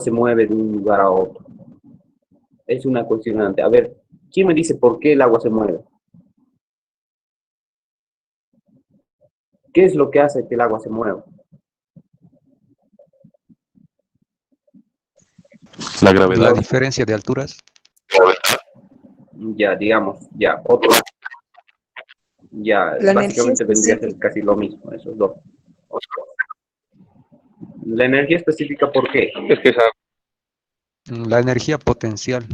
se mueve de un lugar a otro? Es una cuestionante. A ver, ¿quién me dice por qué el agua se mueve? ¿Qué es lo que hace que el agua se mueva? La gravedad. La diferencia de alturas. Ya, digamos, ya, otro. Ya, La energía básicamente vendría a ser específica. casi lo mismo, esos dos. La energía específica, ¿por qué? Es que esa, La energía potencial.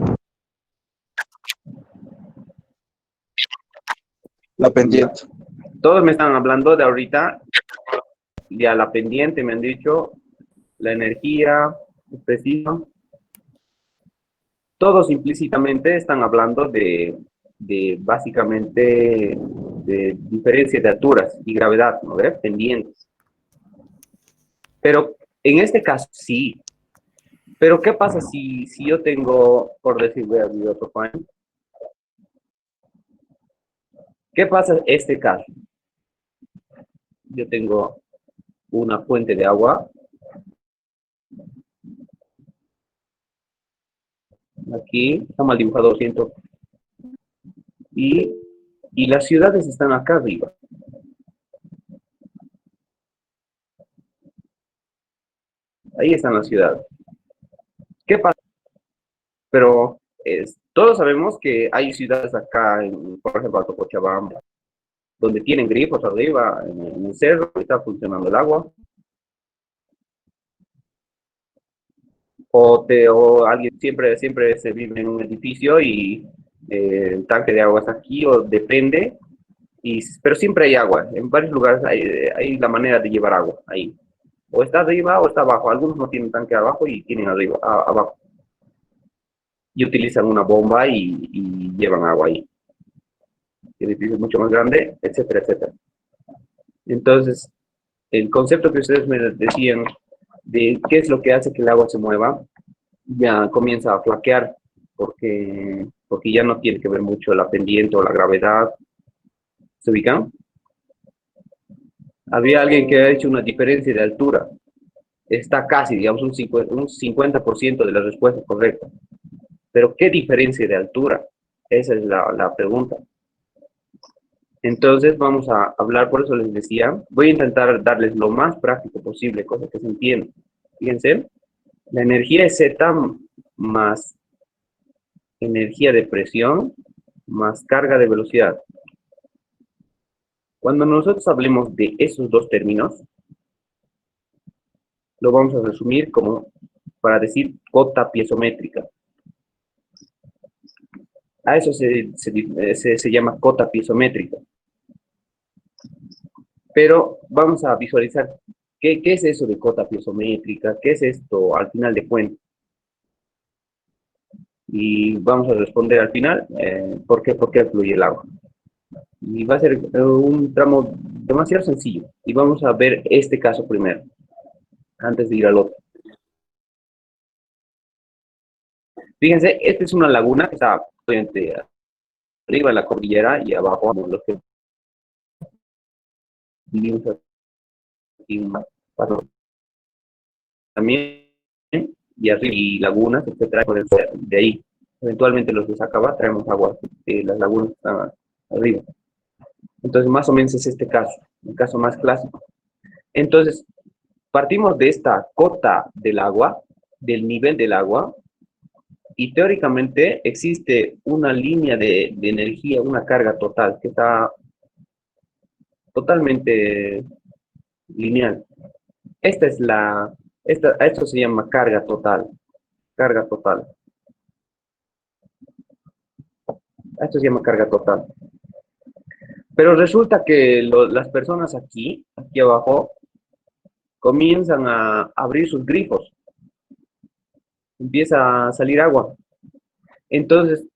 La pendiente. Todos me están hablando de ahorita, ya la pendiente me han dicho, la energía específica. Todos implícitamente están hablando de básicamente de diferencia de alturas y gravedad, ¿no ves? Pendientes. Pero en este caso sí. Pero ¿qué pasa si yo tengo, por decir, voy a abrir otro panel? ¿Qué pasa en este caso? Yo tengo una fuente de agua. Aquí, está mal dibujado, lo siento. Y las ciudades están acá arriba. Ahí están las ciudades. ¿Qué pasa? Pero todos sabemos que hay ciudades acá, por ejemplo, Alto Cochabamba, donde tienen grifos arriba, en el cerro, está funcionando el agua. O alguien siempre se vive en un edificio y el tanque de agua está aquí, o depende, pero siempre hay agua. En varios lugares hay la manera de llevar agua ahí. O está arriba o está abajo. Algunos no tienen tanque abajo y tienen arriba, abajo. Y utilizan una bomba y llevan agua ahí. El edificio es mucho más grande, etcétera, etcétera. Entonces, el concepto que ustedes me decían de qué es lo que hace que el agua se mueva, ya comienza a flaquear, porque ya no tiene que ver mucho la pendiente o la gravedad. ¿Se ubican? Había alguien que ha hecho una diferencia de altura. Está casi, digamos, un 50% de la respuesta correcta. Pero ¿qué diferencia de altura? Esa es la pregunta. Entonces vamos a hablar, por eso les decía, voy a intentar darles lo más práctico posible, cosa que se entienda. Fíjense, la energía es Z más energía de presión más carga de velocidad. Cuando nosotros hablemos de esos dos términos, lo vamos a resumir como para decir cota piezométrica. A eso se llama cota piezométrica. Pero vamos a visualizar qué es eso de cota piezométrica, qué es esto al final de cuentas. Y vamos a responder al final por qué fluye el agua. Y va a ser un tramo demasiado sencillo. Y vamos a ver este caso primero, antes de ir al otro. Fíjense, esta es una laguna que está obviamente arriba en la cordillera y abajo los que vivimos aquí también, y arriba y lagunas, etcétera, pueden ser de ahí. Eventualmente los de Sacaba traemos agua de las lagunas que están arriba. Entonces, más o menos es este caso, el caso más clásico. Entonces, partimos de esta cota del agua, del nivel del agua, y teóricamente existe una línea de energía, una carga total, que está totalmente lineal. Esto se llama carga total. Carga total. Esto se llama carga total. Pero resulta que las personas aquí abajo, comienzan a abrir sus grifos. Empieza a salir agua. Entonces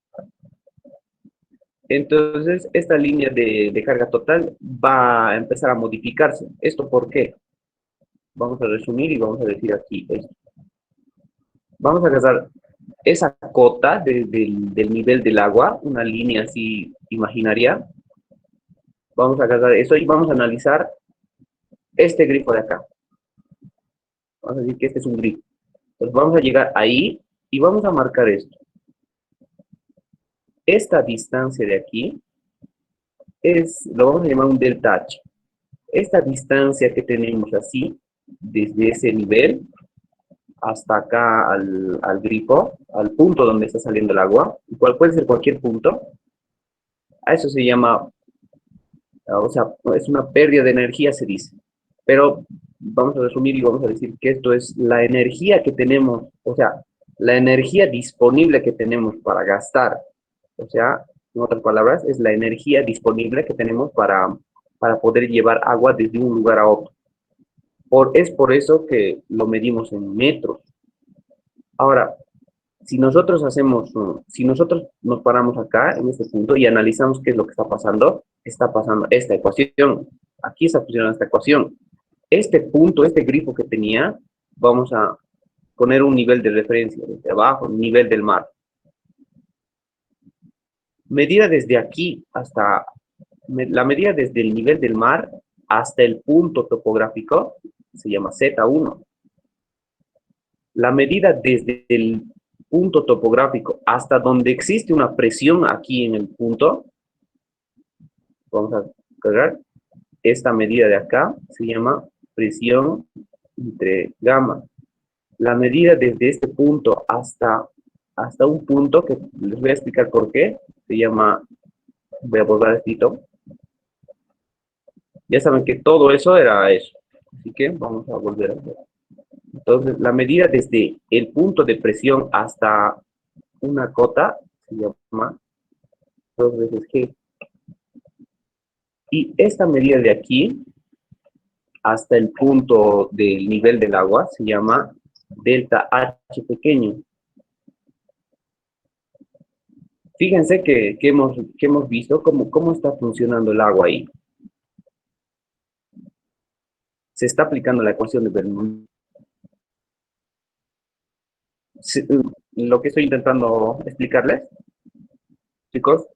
esta línea de carga total va a empezar a modificarse. ¿Esto por qué? Vamos a resumir y vamos a decir aquí esto. Vamos a agarrar esa cota del nivel del agua, una línea así imaginaria. Vamos a agarrar eso y vamos a analizar este grifo de acá. Vamos a decir que este es un grifo. Entonces vamos a llegar ahí y vamos a marcar esto. Esta distancia de aquí lo vamos a llamar un delta H. Esta distancia que tenemos así, desde ese nivel hasta acá al grifo, al punto donde está saliendo el agua, cual puede ser cualquier punto, a eso se llama, o sea, es una pérdida de energía, se dice. Pero vamos a resumir y vamos a decir que esto es la energía que tenemos, o sea, la energía disponible que tenemos para gastar. O sea, en otras palabras, es la energía disponible que tenemos para poder llevar agua desde un lugar a otro. Es por eso que lo medimos en metros. Ahora, si nosotros nos paramos acá en este punto y analizamos qué es lo que está pasando esta ecuación. Aquí está funcionando esta ecuación. Este punto, este grifo que tenía, vamos a poner un nivel de referencia desde abajo, nivel del mar. Medida desde aquí hasta, la medida desde el nivel del mar hasta el punto topográfico se llama Z1. La medida desde el punto topográfico hasta donde existe una presión aquí en el punto, vamos a cargar, esta medida de acá se llama presión entre gamma. La medida desde este punto hasta un punto, que les voy a explicar por qué, se llama, voy a borrar esto. Ya saben que todo eso era eso, así que vamos a volver a ver. Entonces, la medida desde el punto de presión hasta una cota se llama 2 veces G. Y esta medida de aquí hasta el punto del nivel del agua se llama delta H pequeño. Fíjense que hemos visto cómo está funcionando el agua ahí. Se está aplicando la ecuación de Bernoulli. Lo que estoy intentando explicarles, chicos.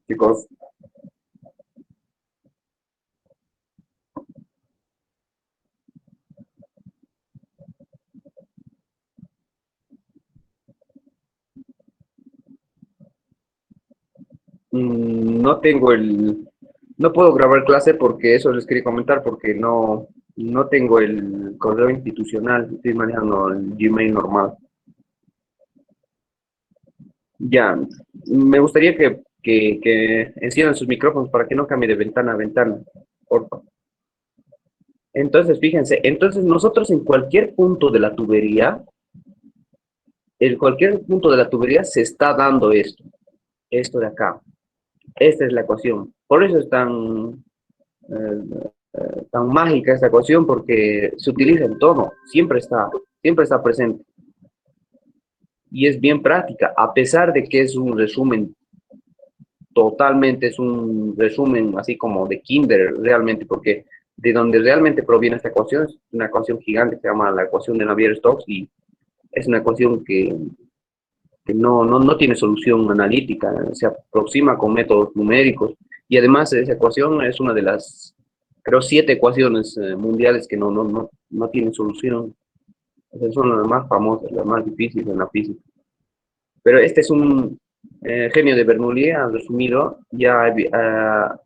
Chicos, no tengo no puedo grabar clase porque eso les quería comentar, porque no tengo el correo institucional, estoy manejando el Gmail normal. Ya, me gustaría que enciendan sus micrófonos para que no cambie de ventana a ventana, por favor. Entonces, fíjense, entonces nosotros en cualquier punto de la tubería, en cualquier punto de la tubería se está dando esto de acá. Esta es la ecuación. Por eso es tan mágica esta ecuación, porque se utiliza en todo, siempre está presente. Y es bien práctica, a pesar de que es un resumen, totalmente es un resumen así como de kinder realmente, porque de donde realmente proviene esta ecuación es una ecuación gigante que se llama la ecuación de Navier-Stokes, y es una ecuación que no tiene solución analítica, se aproxima con métodos numéricos, y además esa ecuación es una de las, creo, 7 ecuaciones mundiales que no tienen solución. Esas son las más famosas, las más difíciles en la física. Pero este es un genio de Bernoulli, ha resumido, ya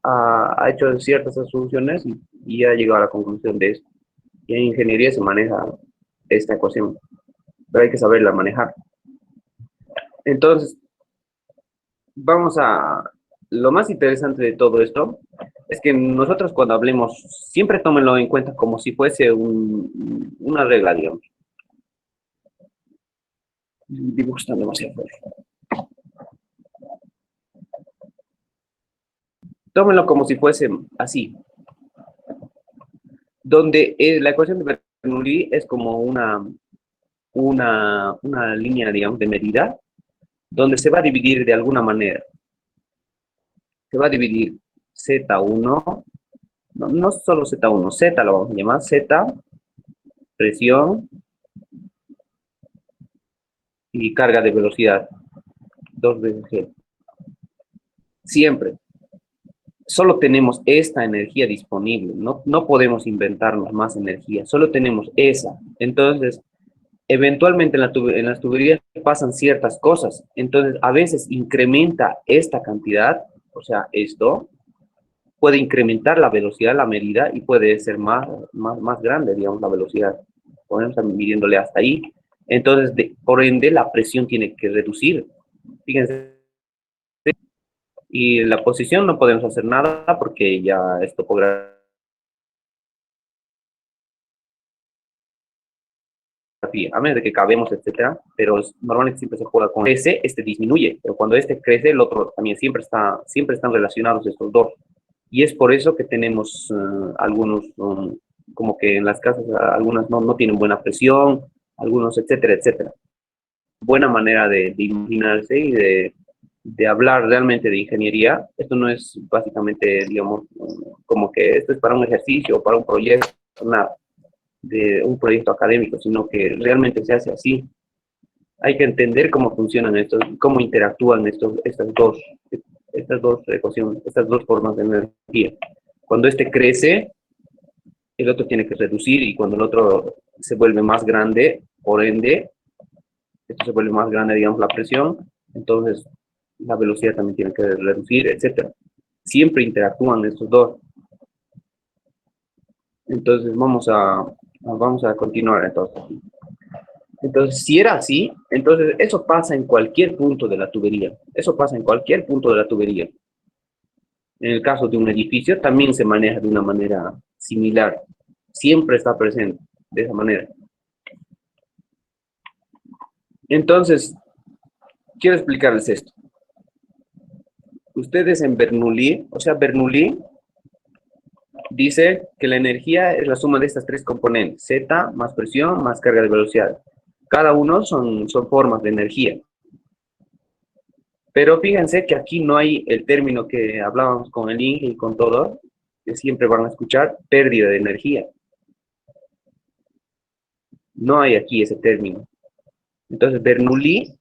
ha hecho ciertas soluciones y ha llegado a la conclusión de esto. Y en ingeniería se maneja esta ecuación, pero hay que saberla manejar. Entonces, lo más interesante de todo esto es que nosotros cuando hablemos, siempre tómenlo en cuenta como si fuese una regla, digamos. El dibujo está demasiado fuerte. Tómenlo como si fuese así, donde la ecuación de Bernoulli es como una línea, digamos, de medida, donde se va a dividir de alguna manera. Se va a dividir Z1, no solo Z1, Z lo vamos a llamar, Z, presión y carga de velocidad, 2 veces G. Siempre. solo tenemos esta energía disponible, no podemos inventarnos más energía, solo tenemos esa. Entonces, eventualmente en las tuberías pasan ciertas cosas, entonces a veces incrementa esta cantidad, o sea, esto puede incrementar la velocidad, la medida, y puede ser más grande, digamos, la velocidad. Podemos estar midiéndole hasta ahí. Entonces, por ende, la presión tiene que reducir. Fíjense, y la posición no podemos hacer nada porque ya es topografía, a menos de que cabemos, etcétera, pero normalmente siempre se juega con ese, este disminuye, pero cuando este crece, el otro también siempre están relacionados estos dos. Y es por eso que tenemos algunos, como que en las casas, algunas no tienen buena presión, algunos, etcétera, etcétera. Buena manera de imaginarse y de hablar realmente de ingeniería. Esto no es básicamente, digamos, como que esto es para un ejercicio o para un proyecto, nada de un proyecto académico, sino que realmente se hace así. Hay que entender cómo funcionan estos, cómo interactúan estas dos ecuaciones, estas dos formas de energía. Cuando este crece, el otro tiene que reducir, y cuando el otro se vuelve más grande, por ende, esto se vuelve más grande, digamos, la presión, entonces la velocidad también tiene que reducir, etcétera. Siempre interactúan estos dos. Entonces vamos a continuar entonces. Entonces, si era así, entonces eso pasa en cualquier punto de la tubería. Eso pasa en cualquier punto de la tubería. En el caso de un edificio también se maneja de una manera similar. Siempre está presente de esa manera. Entonces, quiero explicarles esto. Ustedes en Bernoulli, o sea, Bernoulli dice que la energía es la suma de estas tres componentes: Z más presión más carga de velocidad. Cada uno son formas de energía. Pero fíjense que aquí no hay el término que hablábamos con el Inge y con todo, que siempre van a escuchar, pérdida de energía. No hay aquí ese término. Entonces, Bernoulli,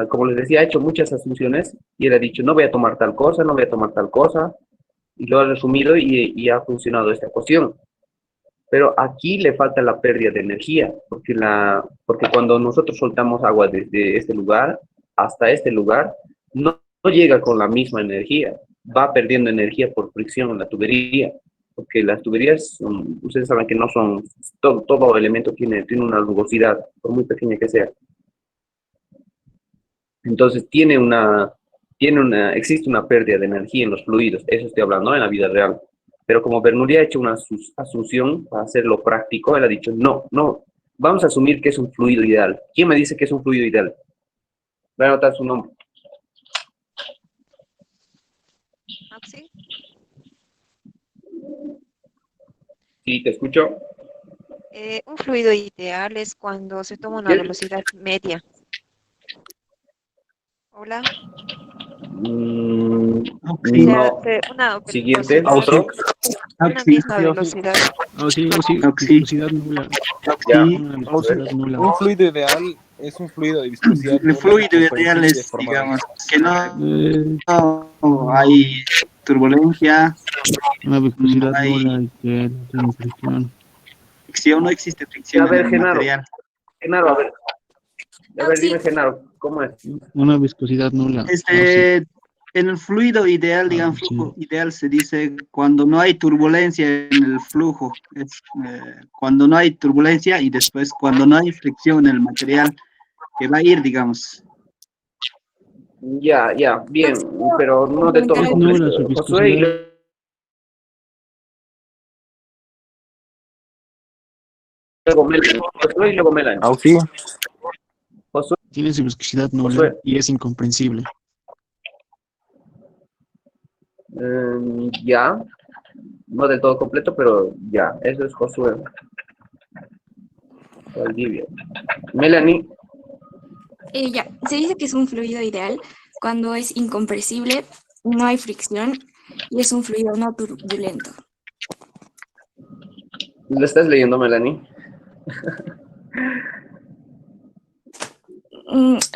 como les decía, ha hecho muchas asunciones y él ha dicho, no voy a tomar tal cosa, no voy a tomar tal cosa, y lo ha resumido y ha funcionado esta ecuación. Pero aquí le falta la pérdida de energía, porque cuando nosotros soltamos agua desde este lugar hasta este lugar, no llega con la misma energía, va perdiendo energía por fricción en la tubería, porque las tuberías, ustedes saben que no son, todo elemento tiene una rugosidad, por muy pequeña que sea. Entonces existe una pérdida de energía en los fluidos, eso estoy hablando en la vida real. Pero como Bernoulli ha hecho una asunción para hacerlo práctico, él ha dicho, no, vamos a asumir que es un fluido ideal. ¿Quién me dice que es un fluido ideal? Voy a anotar su nombre. ¿Sí? Sí, te escucho. Un fluido ideal es cuando se toma una ¿Qué? velocidad media. Hola. O sea, No. una Siguiente, velocidad, otro. una misma velocidad. Viscosidad nula. Ya. Una viscosidad nula. Un fluido ideal es un fluido de viscosidad El nula fluido con ideal superficie es, deformada. digamos, que Eh, no hay turbulencia, una no viscosidad hay nula y que no tiene fricción. fricción, no existe fricción A en ver, el Genaro, material. a ver, dime, Genaro, ¿cómo es? Una viscosidad nula. Sí. En el fluido ideal, digamos, Sí. flujo ideal se dice cuando no hay turbulencia en el flujo, es cuando no hay turbulencia y después cuando no hay fricción en el material que va a ir, digamos. Ya, bien, pero no de todo Es nula su completo. Josué viscosidad. luego Melanie. Josué y luego Melanie. Auxi, Josué, Tiene su viscosidad nula Josué. y es incomprensible. Ya, no del todo completo, pero ya, eso es Josué. Valdivia. Melanie, Ya, se dice que es un fluido ideal cuando es incompresible, no hay fricción y es un fluido no turbulento. ¿lo estás leyendo, Melanie?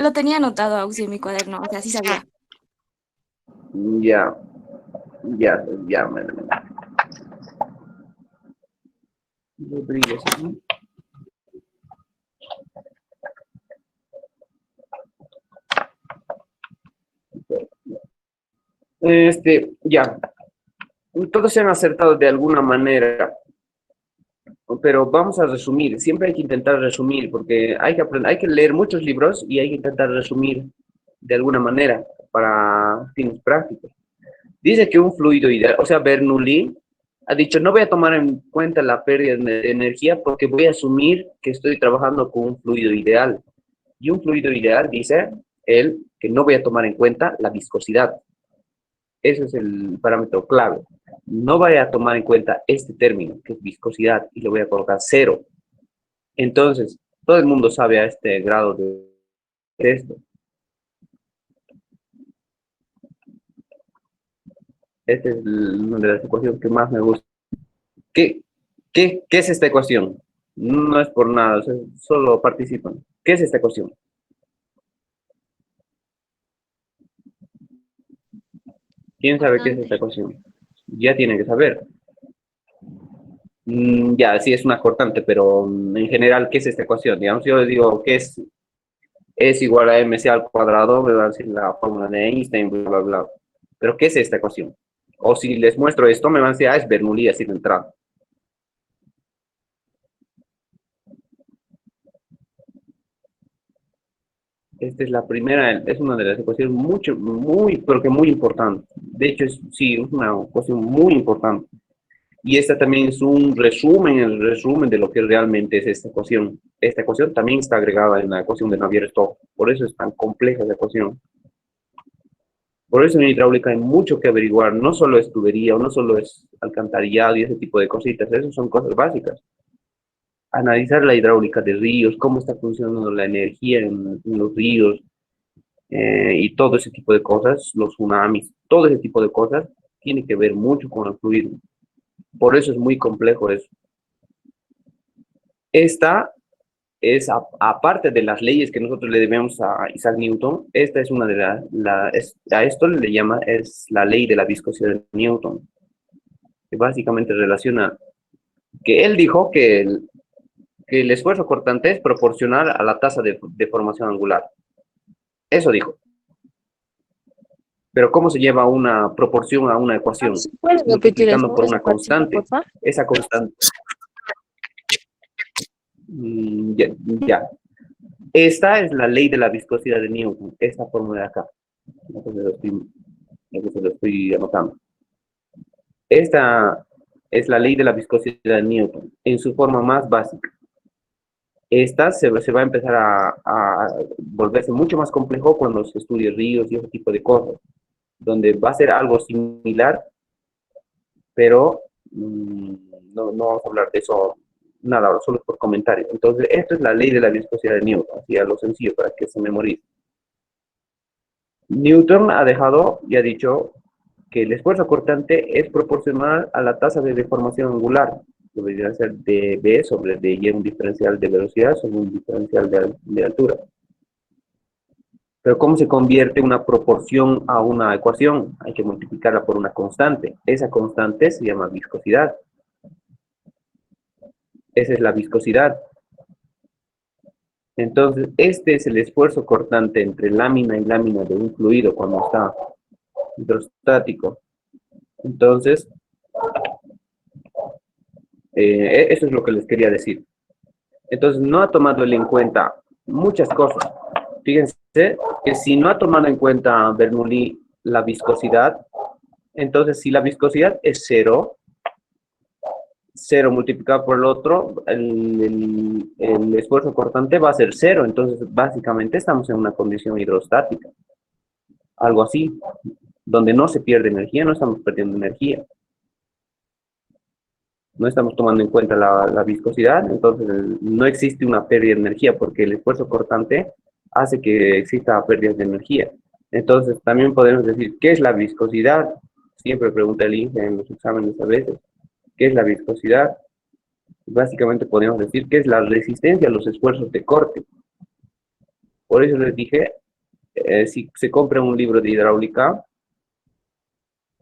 Lo tenía anotado, Auxi, en mi cuaderno, o sea, sí sabía. Ya. ya, Rodríguez, ¿no? Ya, todos se han acertado de alguna manera, pero vamos a resumir. Siempre hay que intentar resumir, porque hay que aprender, hay que leer muchos libros y hay que intentar resumir de alguna manera para fines prácticos. Dice que un fluido ideal, o sea, Bernoulli ha dicho, no voy a tomar en cuenta la pérdida de energía porque voy a asumir que estoy trabajando con un fluido ideal. Y un fluido ideal, dice él, que no voy a tomar en cuenta la viscosidad. Ese es el parámetro clave. No voy a tomar en cuenta este término, que es viscosidad, y le voy a colocar 0. Entonces, todo el mundo sabe a este grado de esto. Esta es una de las ecuaciones que más me gusta. ¿Qué es esta ecuación? No es por nada, o sea, solo participan. ¿Qué es esta ecuación? ¿Quién sabe qué es esta ecuación? Ya tienen que saber. Ya, sí es una cortante, pero en general, ¿qué es esta ecuación? Digamos, yo les digo que es igual a mc al cuadrado, me va a decir la fórmula de Einstein, bla, bla, bla. Pero, ¿qué es esta ecuación? O si les muestro esto, me van a decir, es Bernoulli, así de entrada. Esta es la primera, es una de las ecuaciones pero que muy importante. De hecho, sí, es una ecuación muy importante. Y esta también es un resumen, el resumen de lo que realmente es esta ecuación. Esta ecuación también está agregada en la ecuación de Navier-Stokes. Por eso es tan compleja la ecuación. Por eso en hidráulica hay mucho que averiguar. No solo es tubería, o no solo es alcantarillado y ese tipo de cositas. Eso son cosas básicas. Analizar la hidráulica de ríos, cómo está funcionando la energía en los ríos, y todo ese tipo de cosas, los tsunamis, todo ese tipo de cosas, tiene que ver mucho con el fluido. Por eso es muy complejo eso. Esta es, aparte de las leyes que nosotros le debemos a Isaac Newton, esta es una de a esto le llama, es la ley de la viscosidad de Newton, que básicamente relaciona, que él dijo que el esfuerzo cortante es proporcional a la tasa de deformación angular. Eso dijo. Pero ¿cómo se lleva una proporción a una ecuación? ¿Puedes repetir eso? Multiplicando por una Esa partecita, constante. por favor? Esa constante. Ya. Esta es la ley de la viscosidad de Newton. Esta fórmula de acá. Entonces lo estoy anotando. Esta es la ley de la viscosidad de Newton en su forma más básica. Esta se va a empezar a volverse mucho más complejo cuando se estudie ríos y ese tipo de cosas, donde va a ser algo similar, pero no vamos a hablar de eso, nada, solo por comentario. Entonces, esto es la ley de la viscosidad de Newton, así a lo sencillo para que se memorice. Newton ha dejado y ha dicho que el esfuerzo cortante es proporcional a la tasa de deformación angular. Debería ser dB sobre dy, un diferencial de velocidad sobre un diferencial de altura. Pero ¿cómo se convierte una proporción a una ecuación? Hay que multiplicarla por una constante. Esa constante se llama viscosidad. Esa es la viscosidad. Entonces, este es el esfuerzo cortante entre lámina y lámina de un fluido cuando está hidrostático. Entonces, eso es lo que les quería decir. Entonces, no ha tomado él en cuenta muchas cosas. Fíjense que si no ha tomado en cuenta Bernoulli la viscosidad, entonces si la viscosidad es 0 multiplicado por el otro, el esfuerzo cortante va a ser 0. Entonces, básicamente estamos en una condición hidrostática. Algo así, donde no se pierde energía, no estamos perdiendo energía. No estamos tomando en cuenta la viscosidad, entonces no existe una pérdida de energía porque el esfuerzo cortante hace que exista pérdida de energía. Entonces también podemos decir, ¿qué es la viscosidad? Siempre pregunta el INGE en los exámenes a veces, ¿qué es la viscosidad? Básicamente podemos decir que es la resistencia a los esfuerzos de corte. Por eso les dije, si se compra un libro de hidráulica,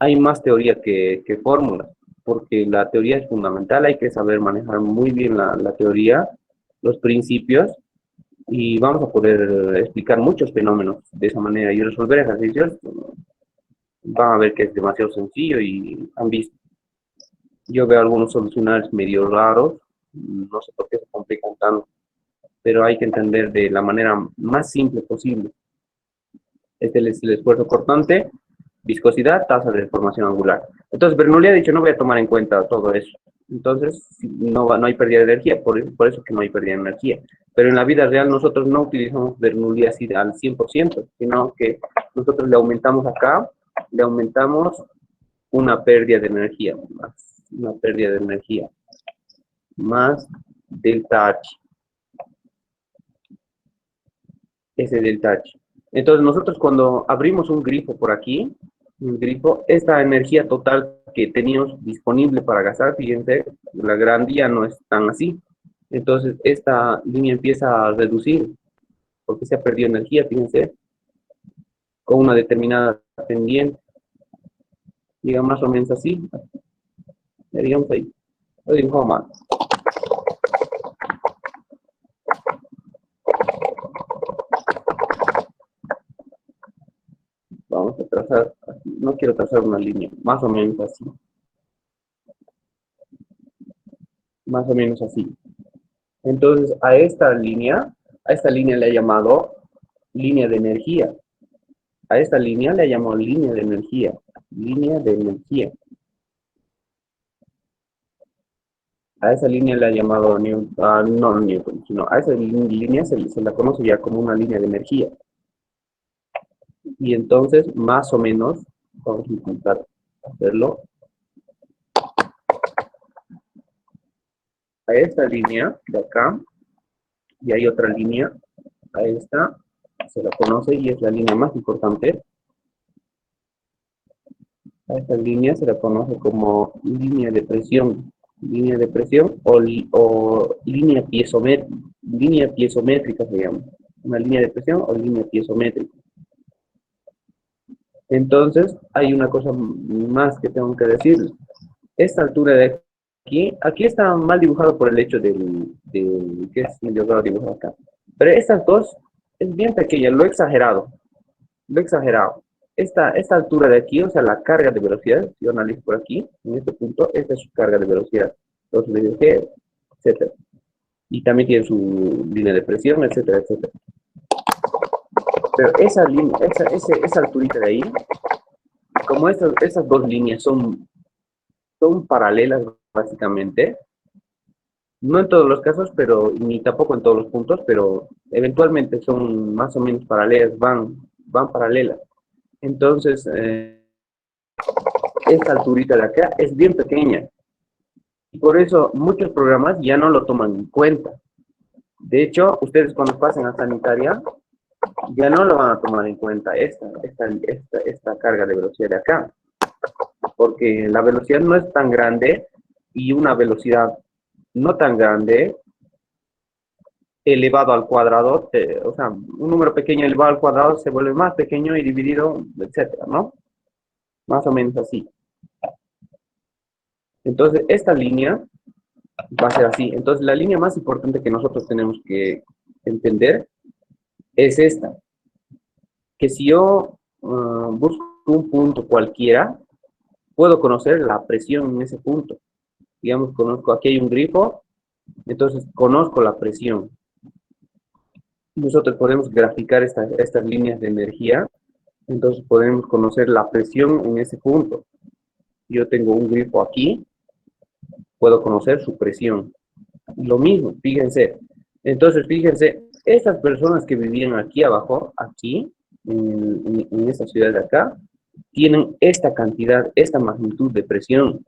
hay más teoría que fórmula, porque la teoría es fundamental, hay que saber manejar muy bien la teoría, los principios, y vamos a poder explicar muchos fenómenos de esa manera y resolver ejercicios. Van a ver que es demasiado sencillo y han visto. Yo veo algunos solucionarios medio raros, no sé por qué se complican tanto, pero hay que entender de la manera más simple posible. Este es el esfuerzo cortante, viscosidad, tasa de deformación angular. Entonces, Bernoulli ha dicho, no voy a tomar en cuenta todo eso. Entonces, no hay pérdida de energía, por eso que no hay pérdida de energía. Pero en la vida real nosotros no utilizamos Bernoulli así al 100%, sino que nosotros le aumentamos acá, le aumentamos una pérdida de energía, una pérdida de energía, más delta H. Ese delta H. Entonces nosotros cuando abrimos un grifo por aquí, un grifo, esta energía total que teníamos disponible para gastar, fíjense, la gran día no es tan así. Entonces esta línea empieza a reducir, porque se ha perdido energía, fíjense, con una determinada pendiente. Digamos más o menos así. Digamos ahí. Lo dibujo más. Vamos a trazar, no quiero trazar una línea, más o menos así. Más o menos así. Entonces, a esta línea le he llamado línea de energía. A esta línea le llamo línea de energía. Línea de energía. A esa línea le he llamado, no Newton, sino a esa línea se la conoce ya como una línea de energía. Y entonces, más o menos, vamos a intentar hacerlo. A esta línea de acá, y hay otra línea, a esta, se la conoce y es la línea más importante. A esta línea se la conoce como línea de presión o línea piezométrica se llama. Una línea de presión o línea piezométrica. Entonces, hay una cosa más que tengo que decirles. Esta altura de aquí está mal dibujado por el hecho que es medio raro dibujar acá. Pero estas dos es bien pequeña, lo he exagerado. Esta altura de aquí, o sea, la carga de velocidad, si yo analizo por aquí, en este punto, esta es su carga de velocidad. Entonces, etcétera. Y también tiene su línea de presión, etcétera, etcétera. Pero esa línea, esa alturita de ahí, como esas dos líneas son paralelas básicamente, no en todos los casos, pero ni tampoco en todos los puntos, pero eventualmente son más o menos paralelas, van paralelas. Entonces, esta alturita de acá es bien pequeña. Y por eso muchos programas ya no lo toman en cuenta. De hecho, ustedes cuando pasen a sanitaria, ya no lo van a tomar en cuenta esta carga de velocidad de acá. Porque la velocidad no es tan grande y una velocidad no tan grande elevado al cuadrado, o sea, un número pequeño elevado al cuadrado se vuelve más pequeño y dividido, etcétera, ¿no? Más o menos así. Entonces, esta línea va a ser así. Entonces, la línea más importante que nosotros tenemos que entender es esta. Que si yo busco un punto cualquiera, puedo conocer la presión en ese punto. Digamos, conozco, aquí hay un grifo, entonces conozco la presión. Nosotros podemos graficar estas líneas de energía, entonces podemos conocer la presión en ese punto. Yo tengo un grifo aquí, puedo conocer su presión. Lo mismo, fíjense. Entonces, fíjense, estas personas que vivían aquí abajo, aquí, en esta ciudad de acá, tienen esta cantidad, esta magnitud de presión.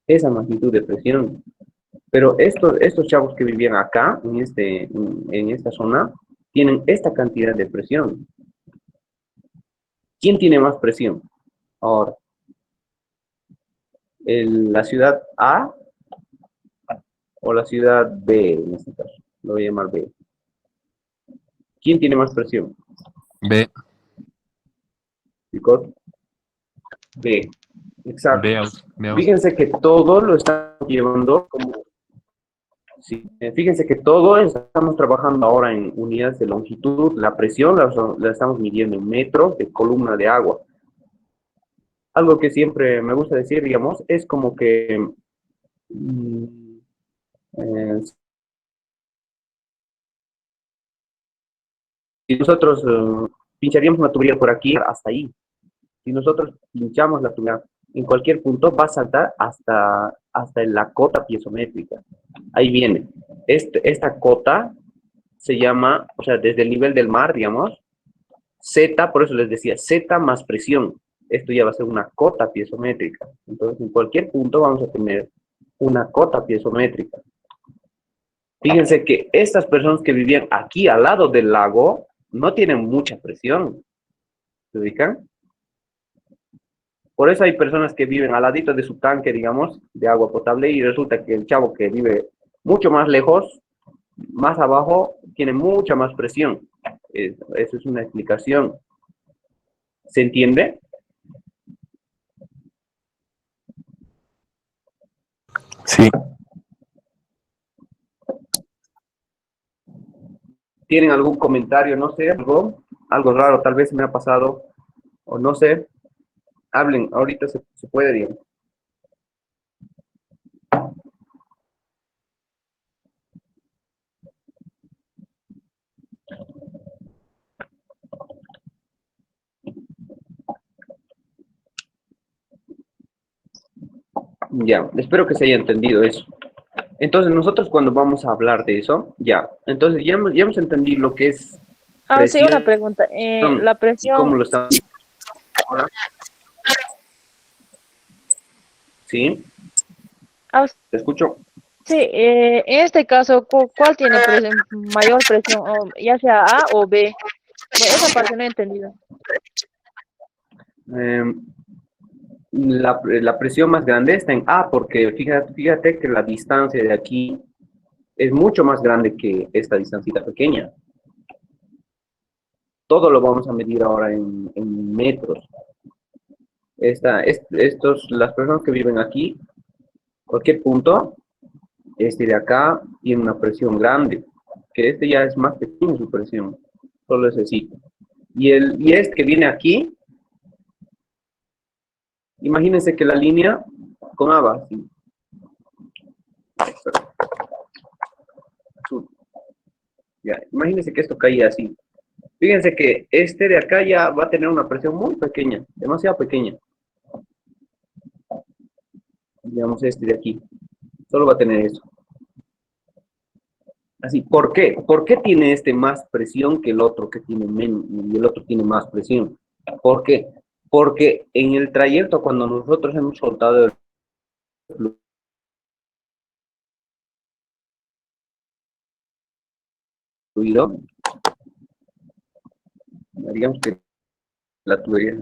Esa magnitud de presión. Pero estos chavos que vivían acá, en esta zona, tienen esta cantidad de presión. ¿Quién tiene más presión? Ahora, ¿la ciudad A o la ciudad B en este caso? Lo voy a llamar B. ¿Quién tiene más presión? B. Chicos, B. Exacto. Veamos. Fíjense que todo lo estamos llevando como... Sí, fíjense que todo estamos trabajando ahora en unidades de longitud. La presión la estamos midiendo en metros de columna de agua. Algo que siempre me gusta decir, digamos, es como que... si nosotros pincharíamos una tubería por aquí, hasta ahí. Si nosotros pinchamos la tubería en cualquier punto, va a saltar hasta la cota piezométrica. Ahí viene. Esta cota se llama, o sea, desde el nivel del mar, digamos, Z, por eso les decía, Z más presión. Esto ya va a ser una cota piezométrica. Entonces, en cualquier punto vamos a tener una cota piezométrica. Fíjense que estas personas que vivían aquí al lado del lago no tienen mucha presión. ¿Se ubican? Por eso hay personas que viven al ladito de su tanque, digamos, de agua potable, y resulta que el chavo que vive mucho más lejos, más abajo, tiene mucha más presión. Eso es una explicación. ¿Se entiende? Sí. ¿Tienen algún comentario? No sé, algo raro, tal vez me ha pasado, o no sé. Hablen, ahorita se puede, bien. Ya, espero que se haya entendido eso. Entonces, nosotros cuando vamos a hablar de eso, ya, entonces ya hemos entendido lo que es Sí, presión, una pregunta. La y cómo presión, lo estamos ahora. ¿Sí? ah, ¿Te escucho? sí, en este caso, ¿cuál tiene mayor presión? Ya sea A o B. Bueno, esa parte no he entendido. La presión más grande está en A, porque fíjate que la distancia de aquí es mucho más grande que esta distancia pequeña. Todo lo vamos a medir ahora en metros. Las personas que viven aquí, cualquier punto, este de acá tiene una presión grande, que este ya es más pequeño su presión, solo es así. Y este que viene aquí, imagínense que la línea con A va así. Ya, imagínense que esto caía así. Fíjense que este de acá ya va a tener una presión muy pequeña, demasiado pequeña. Digamos este de aquí, solo va a tener eso. Así, ¿por qué? ¿Por qué tiene este más presión que el otro que tiene menos y el otro tiene más presión? ¿Por qué? Porque en el trayecto cuando nosotros hemos soltado el fluido, digamos que la tubería,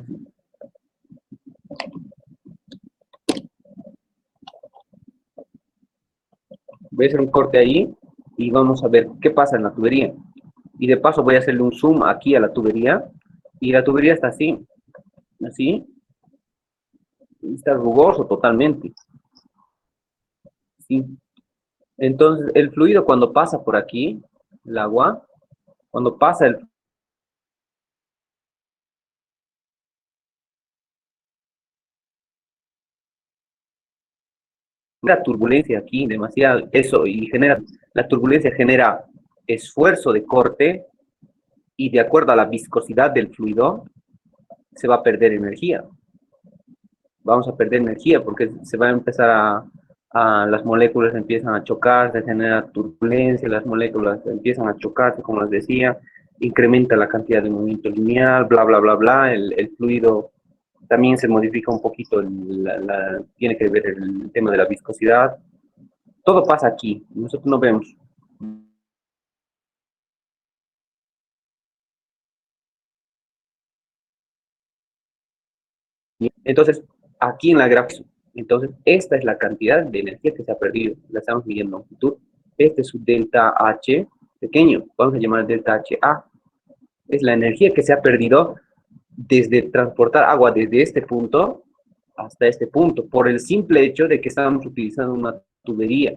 voy a hacer un corte ahí y vamos a ver qué pasa en la tubería. Y de paso voy a hacerle un zoom aquí a la tubería, y la tubería está así, así, está rugoso totalmente. ¿Sí? Entonces, el fluido cuando pasa por aquí, el agua, cuando pasa la turbulencia aquí, demasiado, eso, y la turbulencia genera esfuerzo de corte, y de acuerdo a la viscosidad del fluido, se va a perder energía. Vamos a perder energía porque se va a empezar las moléculas empiezan a chocar, se genera turbulencia, las moléculas empiezan a chocarse, como les decía, incrementa la cantidad de movimiento lineal, bla, bla, bla, bla, el fluido también se modifica un poquito, tiene que ver el tema de la viscosidad. Todo pasa aquí, nosotros no vemos. Entonces, aquí en la gráfica, entonces, esta es la cantidad de energía que se ha perdido, la estamos midiendo en longitud. Este es su delta H pequeño, vamos a llamar delta HA. Es la energía que se ha perdido desde transportar agua desde este punto hasta este punto, por el simple hecho de que estamos utilizando una tubería.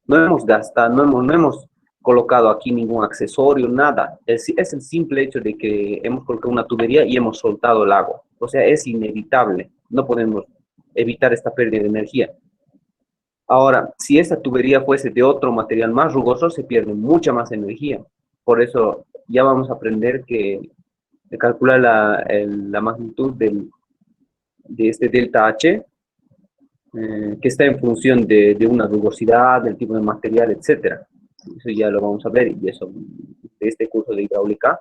No hemos gastado, no hemos colocado aquí ningún accesorio, nada. Es el simple hecho de que hemos colocado una tubería y hemos soltado el agua. O sea, es inevitable. No podemos evitar esta pérdida de energía. Ahora, si esta tubería fuese de otro material más rugoso, se pierde mucha más energía. Por eso ya vamos a aprender que calcular la magnitud de este delta H, que está en función de una rugosidad, del tipo de material, etcétera. Eso ya lo vamos a ver, y eso de este curso de hidráulica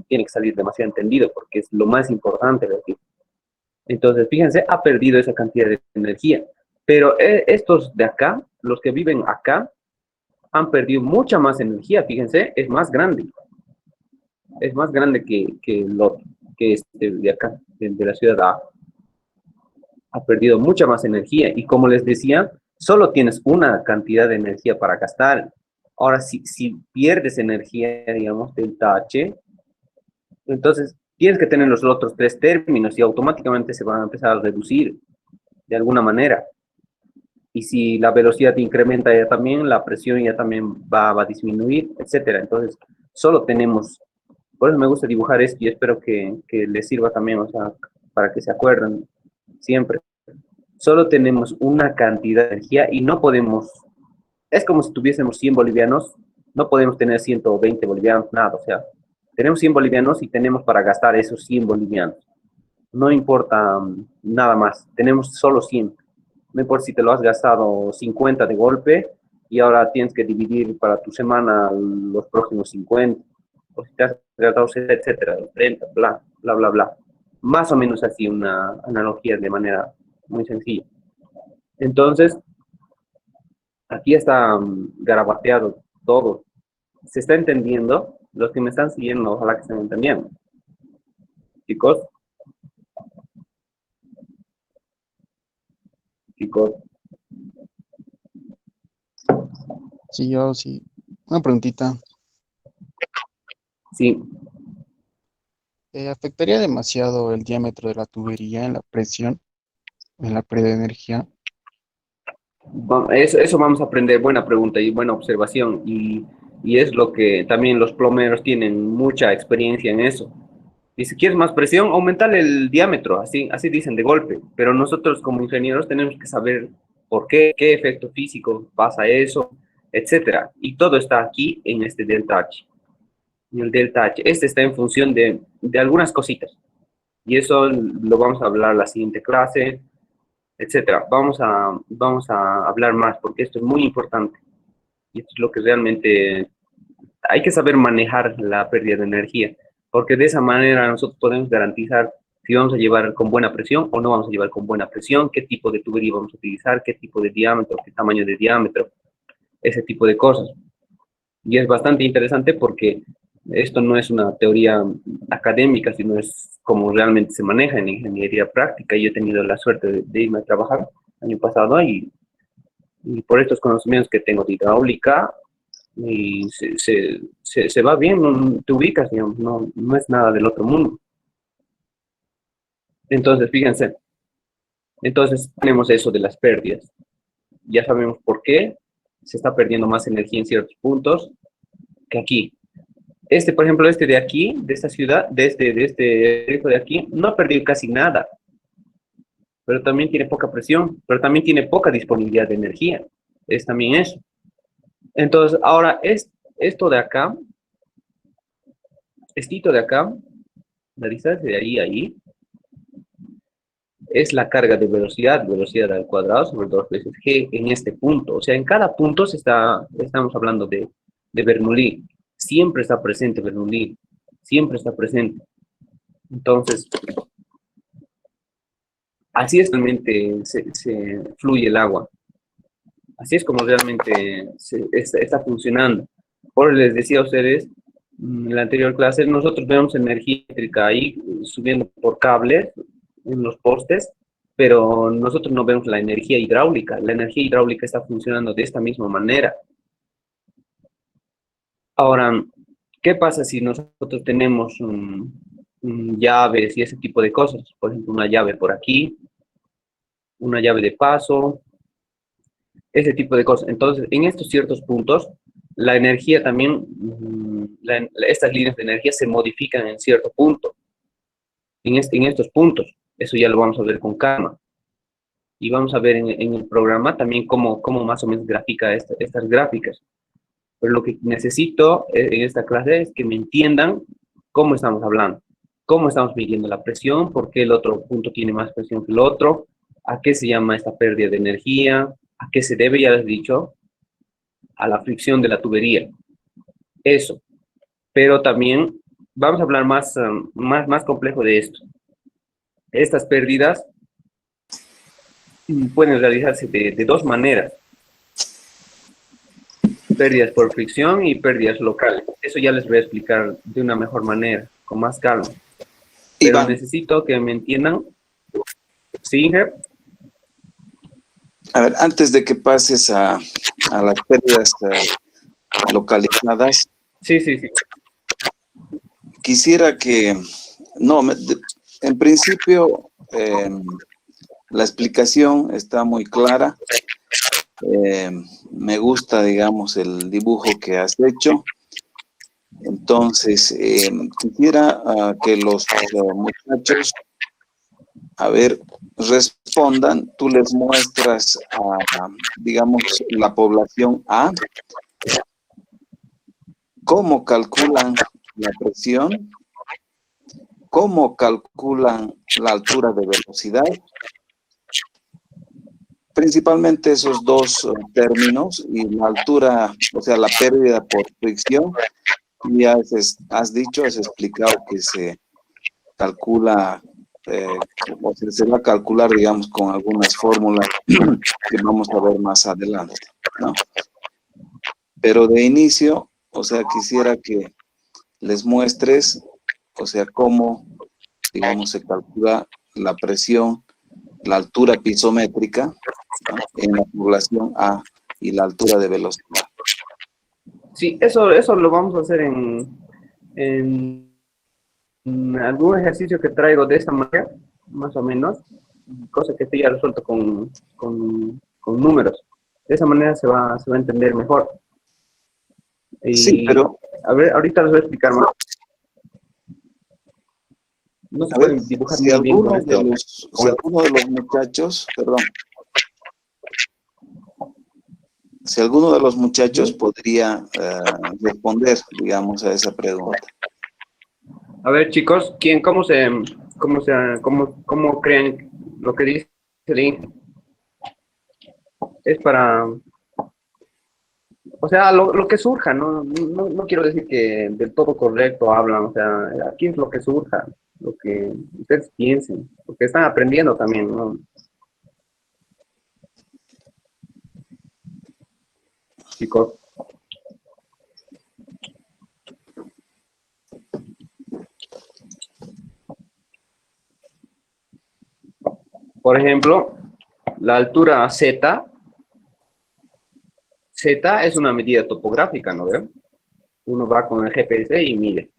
tiene que salir demasiado entendido, porque es lo más importante de aquí. Entonces, fíjense, ha perdido esa cantidad de energía, pero estos de acá, los que viven acá, han perdido mucha más energía. Fíjense, es más grande que el otro, que este de acá, de la ciudad A. Ha perdido mucha más energía, y como les decía, solo tienes una cantidad de energía para gastar. Ahora, si pierdes energía, digamos, delta H, entonces tienes que tener los otros tres términos y automáticamente se van a empezar a reducir de alguna manera. Y si la velocidad incrementa ya también, la presión ya también va a disminuir, etcétera. Entonces, solo tenemos, por eso me gusta dibujar esto, y espero que les sirva también, o sea, para que se acuerden siempre. Solo tenemos una cantidad de energía y no podemos, es como si tuviésemos 100 bolivianos, no podemos tener 120 bolivianos, nada. O sea, tenemos 100 bolivianos y tenemos para gastar esos 100 bolivianos. No importa nada más, tenemos solo 100. No importa si te lo has gastado 50 de golpe y ahora tienes que dividir para tu semana los próximos 50, o si te has gastado 60, etcétera, 30, bla, bla, bla, bla. Más o menos así, una analogía de manera muy sencilla. Entonces, aquí está garabateado todo. ¿Se está entendiendo? Los que me están siguiendo, ojalá que estén entendiendo. Chicos. Chicos. Sí, yo sí. Una preguntita. Sí. ¿Afectaría demasiado el diámetro de la tubería en la presión, en la pérdida de energía? Eso vamos a aprender. Buena pregunta y buena observación. Y es lo que también los plomeros tienen mucha experiencia en eso. Y si quieres más presión, aumentar el diámetro, así dicen de golpe. Pero nosotros como ingenieros tenemos que saber por qué efecto físico pasa eso, etcétera. Y todo está aquí en este delta H. Y el delta H, este está en función de algunas cositas. Y eso lo vamos a hablar en la siguiente clase, etcétera. Vamos a hablar más, porque esto es muy importante. Y esto es lo que realmente hay que saber manejar, la pérdida de energía, porque de esa manera nosotros podemos garantizar si vamos a llevar con buena presión o no vamos a llevar con buena presión, qué tipo de tubería vamos a utilizar, qué tipo de diámetro, qué tamaño de diámetro, ese tipo de cosas. Y es bastante interesante porque esto no es una teoría académica, sino es como realmente se maneja en ingeniería práctica. Yo he tenido la suerte de irme a trabajar el año pasado y por estos conocimientos que tengo de hidráulica, y se va bien, te ubicas, digamos, no es nada del otro mundo. Entonces, fíjense, entonces tenemos eso de las pérdidas. Ya sabemos por qué se está perdiendo más energía en ciertos puntos que aquí. Por ejemplo, de aquí, de esta ciudad, de este río de aquí, no ha perdido casi nada. Pero también tiene poca presión, pero también tiene poca disponibilidad de energía. Es también eso. Entonces, ahora, esto de acá, estito de acá, la distancia de ahí a ahí, es la carga de velocidad al cuadrado sobre 2 veces g en este punto. O sea, en cada punto estamos hablando de Bernoulli. Siempre está presente Bernoulli, siempre está presente. Entonces, así es realmente se fluye el agua. Así es como realmente está funcionando. Por les decía a ustedes, en la anterior clase, nosotros vemos energía eléctrica ahí subiendo por cables en los postes, pero nosotros no vemos la energía hidráulica. La energía hidráulica está funcionando de esta misma manera. Ahora, ¿qué pasa si nosotros tenemos llaves y ese tipo de cosas? Por ejemplo, una llave por aquí, una llave de paso, ese tipo de cosas. Entonces, en estos ciertos puntos, la energía también, estas líneas de energía se modifican en cierto punto, en estos puntos. Eso ya lo vamos a ver con calma. Y vamos a ver en el programa también cómo más o menos grafica estas gráficas. Pero lo que necesito en esta clase es que me entiendan cómo estamos hablando, cómo estamos midiendo la presión, por qué el otro punto tiene más presión que el otro, a qué se llama esta pérdida de energía, a qué se debe, ya les he dicho, a la fricción de la tubería. Eso. Pero también vamos a hablar más complejo de esto. Estas pérdidas pueden realizarse de dos maneras. Pérdidas por fricción y pérdidas locales. Eso ya les voy a explicar de una mejor manera, con más calma. Pero Iván, necesito que me entiendan. ¿Sí, Inge? a ver, antes de que pases a las pérdidas localizadas, Sí. quisiera que, en principio, la explicación está muy clara. Me gusta, digamos, el dibujo que has hecho. Entonces, quisiera que los muchachos, a ver, respondan. Tú les muestras, digamos, la población A, cómo calculan la presión, cómo calculan la altura de velocidad. Principalmente esos dos términos, y la altura, o sea, la pérdida por fricción, ya has explicado que se calcula, o se va a calcular, digamos, con algunas fórmulas que vamos a ver más adelante, ¿no? Pero de inicio, o sea, quisiera que les muestres, o sea, cómo, digamos, se calcula la presión, la altura pisométrica, ¿no?, en la población A, y la altura de velocidad. Sí, eso lo vamos a hacer en algún ejercicio que traigo de esta manera, más o menos, cosa que estoy ya resuelto con números. De esa manera se va a entender mejor. Y, Sí, pero a ver, ahorita les voy a explicar más. No se a ver, pueden dibujar si muy bien con alguno de los muchachos, perdón, si alguno de los muchachos podría responder, digamos, a esa pregunta. A ver, chicos, ¿cómo creen lo que dice el Inge? Es para, o sea, lo que surja, no quiero decir que del todo correcto hablan, o sea, aquí es lo que surja, lo que ustedes piensen, porque están aprendiendo también, ¿no? Chicos. Por ejemplo, la altura Z es una medida topográfica, ¿no ve? Uno va con el GPS y mide.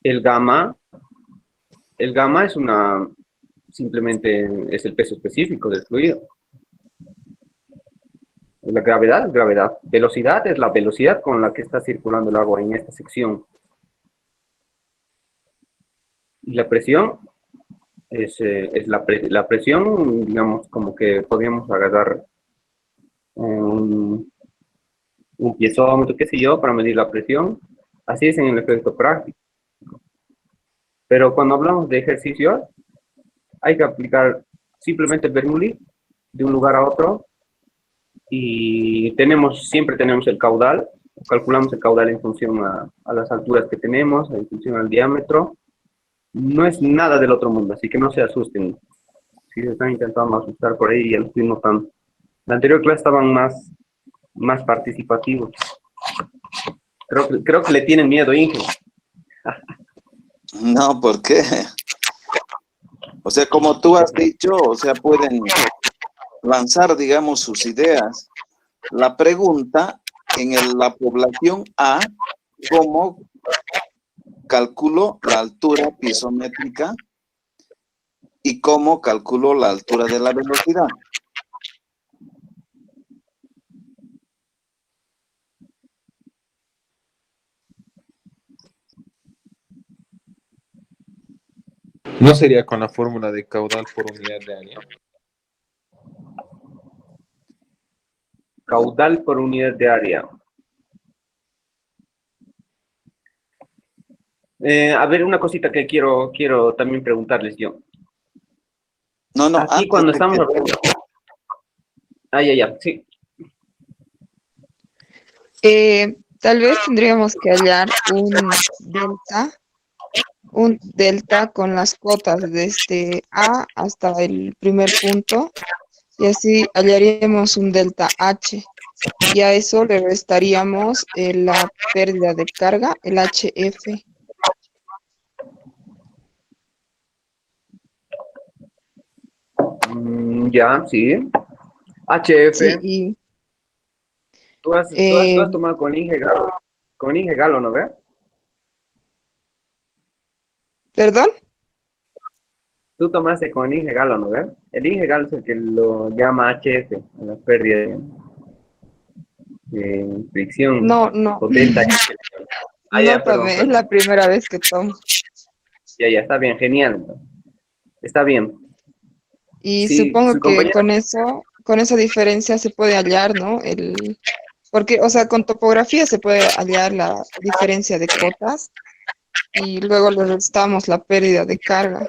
El gamma es simplemente es el peso específico del fluido. La gravedad es gravedad. Velocidad es la velocidad con la que está circulando el agua en esta sección. Y la presión es la presión, digamos, como que podríamos agarrar un piezómetro, qué sé yo, para medir la presión. Así es en el efecto práctico. Pero cuando hablamos de ejercicios, hay que aplicar simplemente Bernoulli de un lugar a otro, y siempre tenemos el caudal, calculamos el caudal en función a las alturas que tenemos, en función al diámetro. No es nada del otro mundo, así que no se asusten. Si se están intentando asustar por ahí, ya lo estoy notando. La anterior clase estaban más participativos. Creo que le tienen miedo, Inge. No, ¿por qué? O sea, como tú has dicho, o sea, pueden lanzar, digamos, sus ideas. La pregunta en la población A, ¿cómo calculo la altura pisométrica y cómo calculo la altura de la velocidad. ¿No sería con la fórmula de caudal por unidad de área? Caudal por unidad de área. A ver, una cosita que quiero también preguntarles yo. No, no, Aquí antes cuando de estamos que... hablando... Ah, ya, sí. Tal vez tendríamos que hallar un delta con las cotas desde A hasta el primer punto y así hallaríamos un delta H y a eso le restaríamos la pérdida de carga, el HF. Ya, sí. HF. Sí, y Tú has eh, tomado con Inge Galo, ¿no ve? ¿perdón? Tú tomaste con Inge Galo, ¿no ve? El Inge Galo es el que lo llama HF, la pérdida de fricción No, no, o delta H. Ah, no ya, perdón, tomé, es la primera vez que tomo. Ya, está bien, genial. Está bien. Y Sí, supongo su que compañera, con esa diferencia se puede hallar, ¿no? Porque, o sea, con topografía se puede hallar la diferencia de cotas y luego le restamos la pérdida de carga.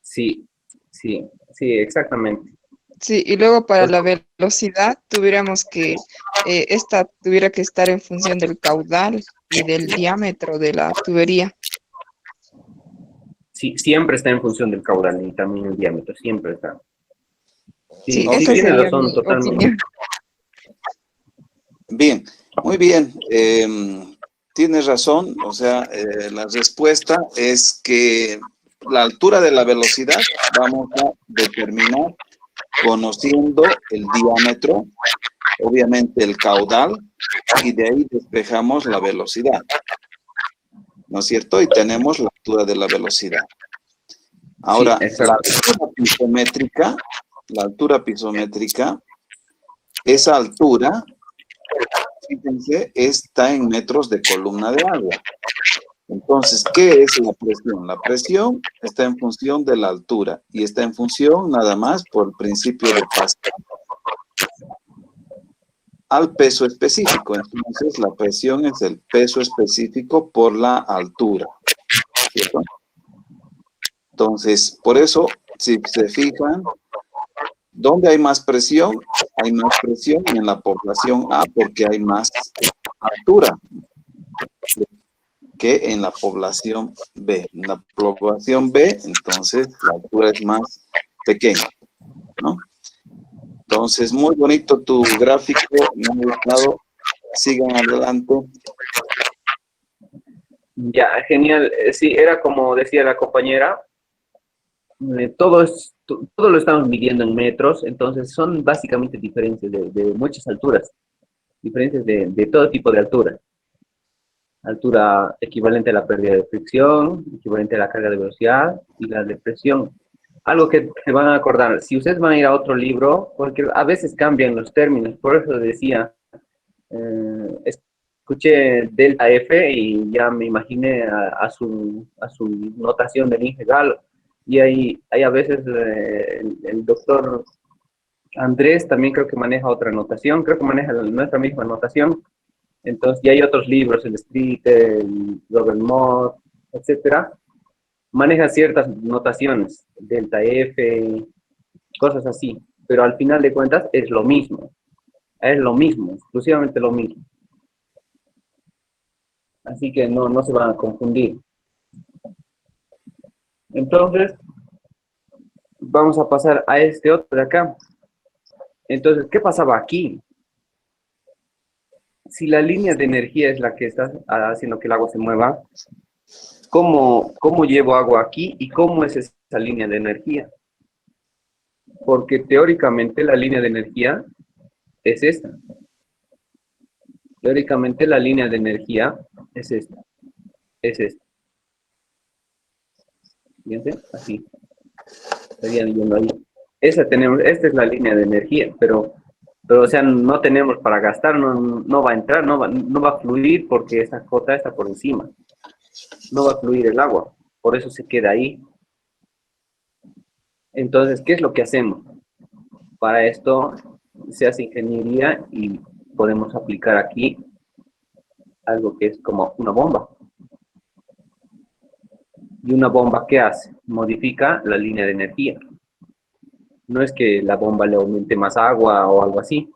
sí, sí, exactamente. Sí, y luego para Pues, la velocidad tuviéramos que, esta tuviera que estar en función del caudal y del diámetro de la tubería. sí, siempre está en función del caudal y también el diámetro, siempre está. Sí, Sí, Ok, sí esa tienes sería razón, mi totalmente. opinión. bien, muy bien. Tienes razón, o sea, la respuesta es que la altura de la velocidad vamos a determinar conociendo el diámetro, obviamente el caudal, y de ahí despejamos la velocidad, ¿no es cierto? Y tenemos la altura de la velocidad. Sí, Ahora, exacto. la altura pisométrica, esa altura, fíjense, está en metros de columna de agua. Entonces, ¿qué es la presión? La presión está en función de la altura y está en función nada más por el principio de Pascal al peso específico. Entonces, la presión es el peso específico por la altura, ¿cierto? Entonces, por eso, si se fijan, ¿dónde hay más presión? Hay más presión en la población A porque hay más altura que en la población B. En la población B, entonces, la altura es más pequeña, ¿no? Entonces, muy bonito tu gráfico, me ha gustado. Sigan adelante. Ya, genial. Sí, era como decía la compañera, todo lo estamos midiendo en metros, entonces son básicamente diferencias de muchas alturas, diferencias de todo tipo de altura. Altura equivalente a la pérdida de fricción, equivalente a la carga de velocidad y la de presión. Algo que se van a acordar, si ustedes van a ir a otro libro, a veces cambian los términos, por eso decía, escuché delta F y ya me imaginé a su notación del Inge Galo. Y hay a veces el doctor Andrés también creo que maneja otra notación, creo que maneja nuestra misma notación. Entonces, ya hay otros libros, el Street, el Robert Moore, etcétera, maneja ciertas notaciones, delta F, cosas así, pero al final de cuentas es lo mismo, exclusivamente lo mismo. Así que no se van a confundir. Entonces, vamos a pasar a este otro de acá. Entonces, ¿qué pasaba aquí? Si la línea de energía es la que está haciendo que el agua se mueva, ¿cómo llevo agua aquí y cómo es esa línea de energía? Porque teóricamente la línea de energía es esta. Teóricamente la línea de energía es esta. Es esta. Fíjense, así. Estarían yendo ahí. Esta es la línea de energía, pero o sea, no tenemos para gastar, no va a entrar, no va a fluir porque esa cota está por encima. No va a fluir el agua, por eso se queda ahí. Entonces, ¿qué es lo que hacemos? Para esto se hace ingeniería y podemos aplicar aquí algo que es como una bomba. ¿Y una bomba qué hace? Modifica la línea de energía. No es que la bomba le aumente más agua o algo así.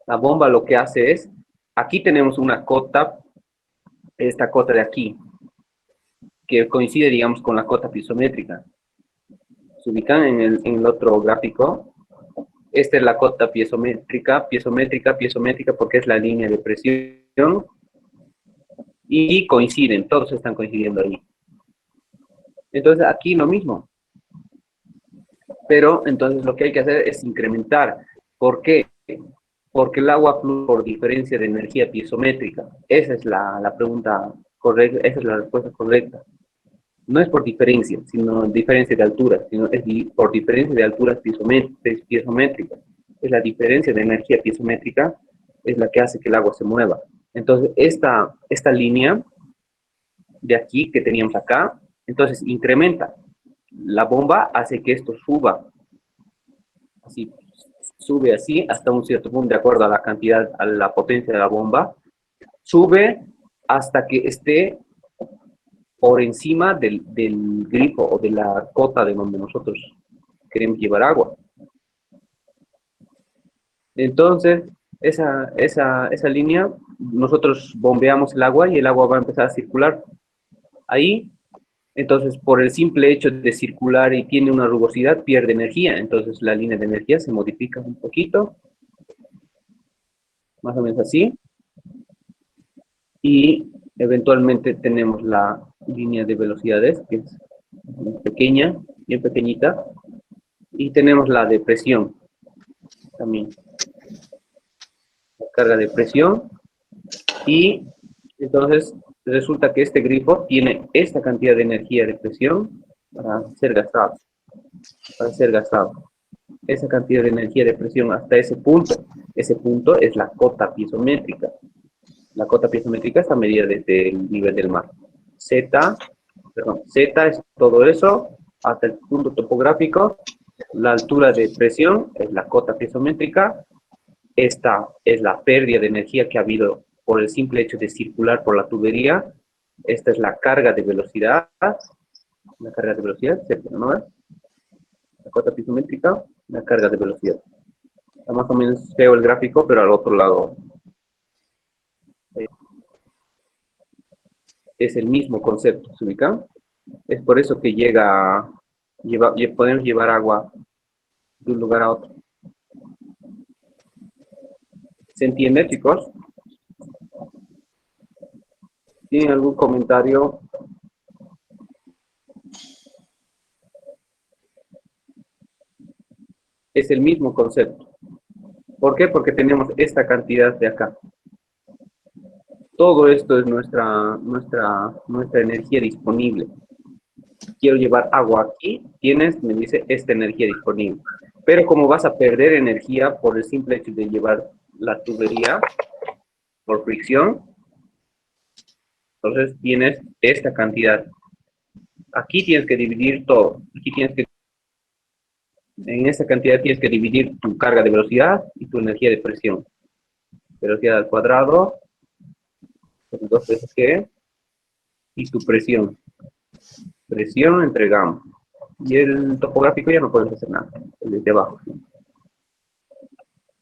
La bomba lo que hace es, aquí tenemos una cota, esta cota de aquí, que coincide, digamos, con la cota piezométrica. Se ubican en el otro gráfico. Esta es la cota piezométrica, porque es la línea de presión. Y coinciden, todos están coincidiendo ahí. Entonces, aquí lo mismo. Pero, entonces, lo que hay que hacer es incrementar. ¿Por qué? Porque el agua fluye por diferencia de energía piezométrica. Esa es la pregunta correcta, esa es la respuesta correcta. No es por diferencia, sino diferencia de altura, sino es por diferencia de alturas piezométricas. Es la diferencia de energía piezométrica, es la que hace que el agua se mueva. Entonces, esta línea de aquí que teníamos acá, entonces incrementa. La bomba hace que esto suba. Así, sube así hasta un cierto punto, de acuerdo a la cantidad, a la potencia de la bomba. Sube hasta que esté por encima del grifo o de la cota de donde nosotros queremos llevar agua. Entonces, esa línea, nosotros bombeamos el agua y el agua va a empezar a circular. Ahí, entonces, por el simple hecho de circular y tiene una rugosidad, pierde energía. Entonces, la línea de energía se modifica un poquito, más o menos así. Y eventualmente tenemos la línea de velocidades, que es pequeña, bien pequeñita. Y tenemos la de presión también. La carga de presión. Y entonces resulta que este grifo tiene esta cantidad de energía de presión para ser gastado. Esa cantidad de energía de presión hasta ese punto. Ese punto es la cota piezométrica. La cota piezométrica está medida desde el nivel del mar. Z es todo eso hasta el punto topográfico. La altura de presión es la cota piezométrica. Esta es la pérdida de energía que ha habido por el simple hecho de circular por la tubería. Esta es la carga de velocidad. La carga de velocidad, ¿no es? La cota piezométrica, la carga de velocidad. Está más o menos feo el gráfico, pero al otro lado es el mismo concepto, ¿se ubican? Es por eso que podemos llevar agua de un lugar a otro. ¿Se entiende, chicos? ¿Tienen algún comentario? Es el mismo concepto. ¿Por qué? Porque tenemos esta cantidad de acá. Todo esto es nuestra energía disponible. Quiero llevar agua aquí, me dice, esta energía disponible. Pero como vas a perder energía por el simple hecho de llevar la tubería por fricción, entonces tienes esta cantidad. Aquí tienes que dividir todo. En esta cantidad tienes que dividir tu carga de velocidad y tu energía de presión. Velocidad al cuadrado, 2 veces G, y tu presión. Presión entre gamma. Y el topográfico ya no puedes hacer nada, el de abajo.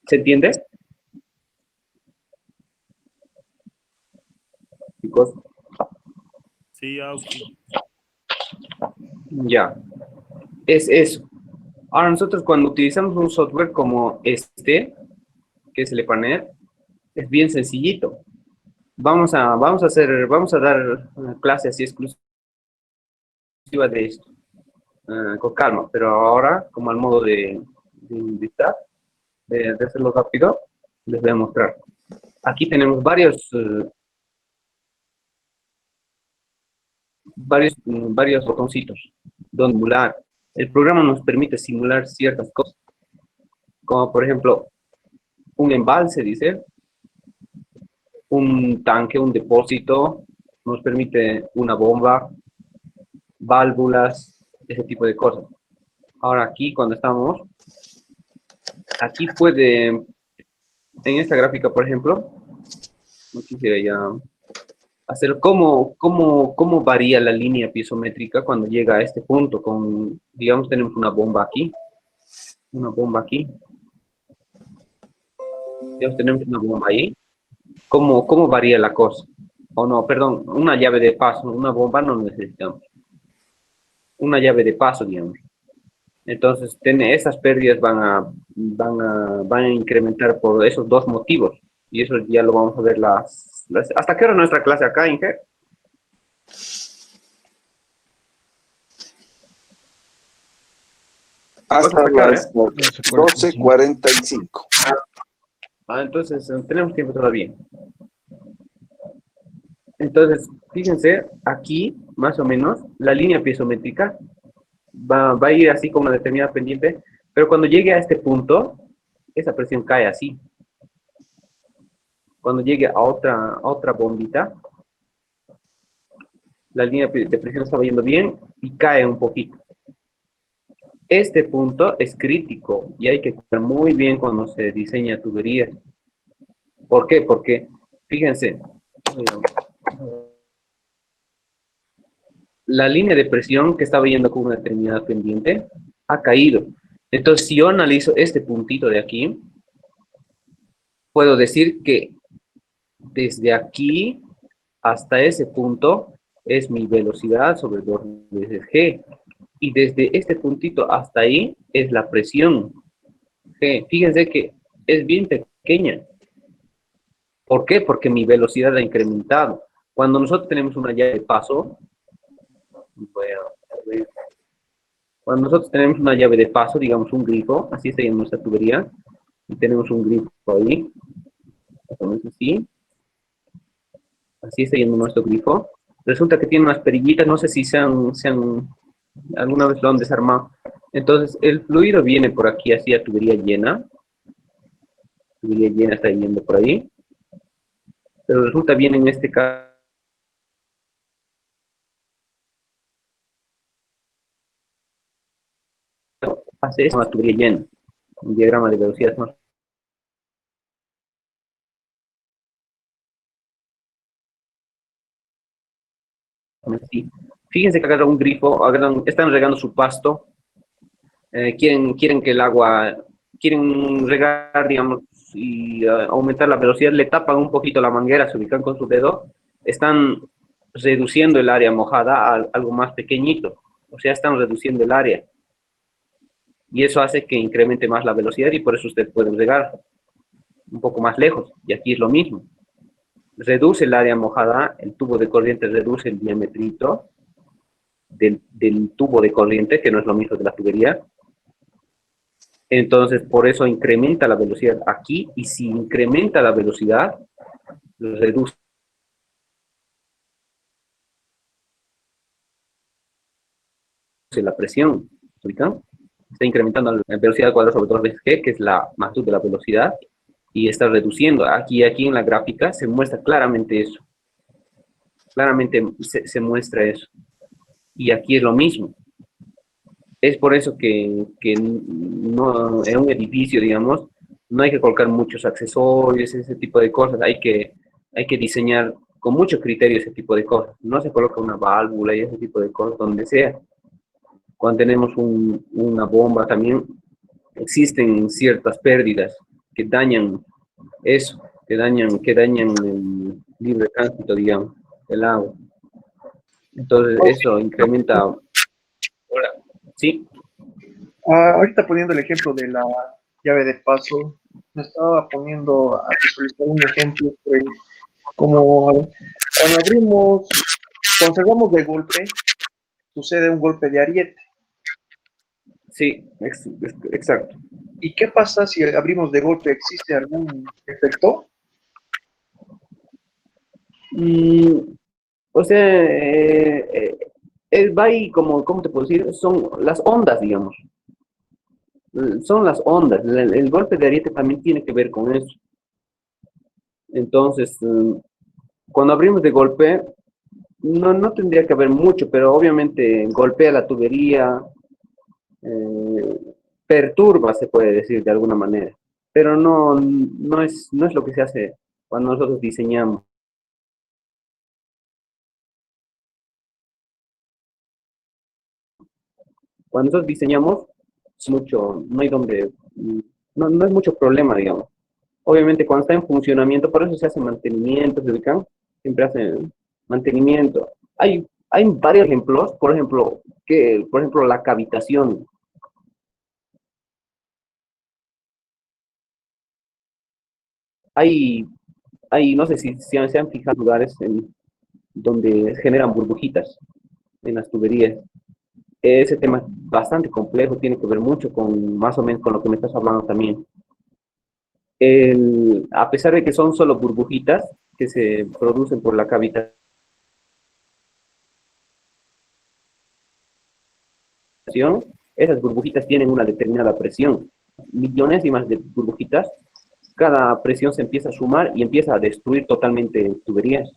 ¿Se entiende? Chicos. Sí, Ausi. Ya. Es eso. Ahora nosotros cuando utilizamos un software como este, que es el EPANET, es bien sencillito. Vamos a dar una clase así exclusiva de esto, con calma, pero ahora, como al modo de invitar, de hacerlo rápido, les voy a mostrar. Aquí tenemos varios botoncitos. donde simular. El programa nos permite simular ciertas cosas, como por ejemplo, un embalse, dice, un tanque, un depósito, nos permite una bomba, válvulas, ese tipo de cosas. Ahora aquí, cuando estamos, aquí puede, en esta gráfica, por ejemplo, no quisiera ya hacer cómo varía la línea piezométrica cuando llega a este punto, con, digamos, tenemos una bomba aquí, digamos, tenemos una bomba ahí, ¿cómo varía la cosa? O no, perdón, una llave de paso, una bomba no necesitamos, una llave de paso, digamos. Entonces, esas pérdidas van a incrementar por esos dos motivos. Y eso ya lo vamos a ver ¿hasta qué hora nuestra clase acá, Inge? Hasta ¿Hasta qué hora, las 12:45. Entonces, tenemos tiempo todavía. Entonces, fíjense, aquí, más o menos, la línea piezométrica va a ir así con una determinada pendiente, pero cuando llegue a este punto, esa presión cae así. Cuando llegue a otra bombita, la línea de presión está yendo bien y cae un poquito. Este punto es crítico y hay que cuidar muy bien cuando se diseña tuberías. ¿Por qué? Porque, fíjense, la línea de presión que estaba yendo con una determinada pendiente ha caído. Entonces, si yo analizo este puntito de aquí, puedo decir que desde aquí hasta ese punto es mi velocidad sobre 2 veces G. Y desde este puntito hasta ahí es la presión G. Fíjense que es bien pequeña. ¿Por qué? Porque mi velocidad ha incrementado. Cuando nosotros tenemos una llave de paso, cuando nosotros tenemos una llave de paso, digamos un grifo, así está en nuestra tubería, y tenemos un grifo ahí, así está yendo nuestro grifo. Resulta que tiene unas perillitas, no sé si alguna vez lo han desarmado. Entonces, el fluido viene por aquí, así a tubería llena está yendo por ahí, pero resulta bien en este caso, hace eso, una tubería llena, un diagrama de velocidad más. Sí. Fíjense que agarran un grifo, están regando su pasto, quieren que el agua, quieren regar, digamos, y aumentar la velocidad, le tapan un poquito la manguera, se ubican con su dedo, están reduciendo el área mojada a algo más pequeñito, o sea, están reduciendo el área. Y eso hace que incremente más la velocidad y por eso usted puede regar un poco más lejos. Y aquí es lo mismo. Reduce el área mojada, el tubo de corriente reduce el diametrito del tubo de corriente, que no es lo mismo de la tubería. Entonces, por eso incrementa la velocidad aquí, y si incrementa la velocidad, reduce la presión. ¿Ahorita? Está incrementando la velocidad al cuadrado sobre 2 veces g, que es la magnitud de la velocidad, y está reduciendo. Aquí en la gráfica se muestra claramente eso. Claramente se muestra eso. Y aquí es lo mismo. Es por eso que no, en un edificio, digamos, no hay que colocar muchos accesorios, ese tipo de cosas. Hay que diseñar con mucho criterio ese tipo de cosas. No se coloca una válvula y ese tipo de cosas donde sea. Cuando tenemos una bomba también existen ciertas pérdidas que dañan eso, que dañan el libre tránsito, digamos, del agua. Entonces eso incrementa. Ahora, sí. Ahorita poniendo el ejemplo de la llave de paso, me estaba poniendo a visualizar un ejemplo como cuando cerramos de golpe, sucede un golpe de ariete. Sí, exacto. ¿Y qué pasa si abrimos de golpe? ¿Existe algún efecto? O sea, va ahí como, ¿cómo te puedo decir? Son las ondas, digamos. Son las ondas. El golpe de ariete también tiene que ver con eso. Entonces, cuando abrimos de golpe, no tendría que haber mucho, pero obviamente golpea la tubería, perturba, se puede decir de alguna manera, pero no es lo que se hace cuando nosotros diseñamos. Cuando nosotros diseñamos, no hay donde, no es mucho problema, digamos. Obviamente cuando está en funcionamiento, por eso se hace mantenimiento, ¿se ubican? Siempre hacen mantenimiento. Hay varios ejemplos, por ejemplo, la cavitación. Hay, no sé si se han fijado lugares donde generan burbujitas en las tuberías. Ese tema es bastante complejo, tiene que ver mucho con, más o menos, con lo que me estás hablando también. A pesar de que son solo burbujitas que se producen por la cavitación, esas burbujitas tienen una determinada presión. Millones y más de burbujitas, cada presión se empieza a sumar y empieza a destruir totalmente tuberías.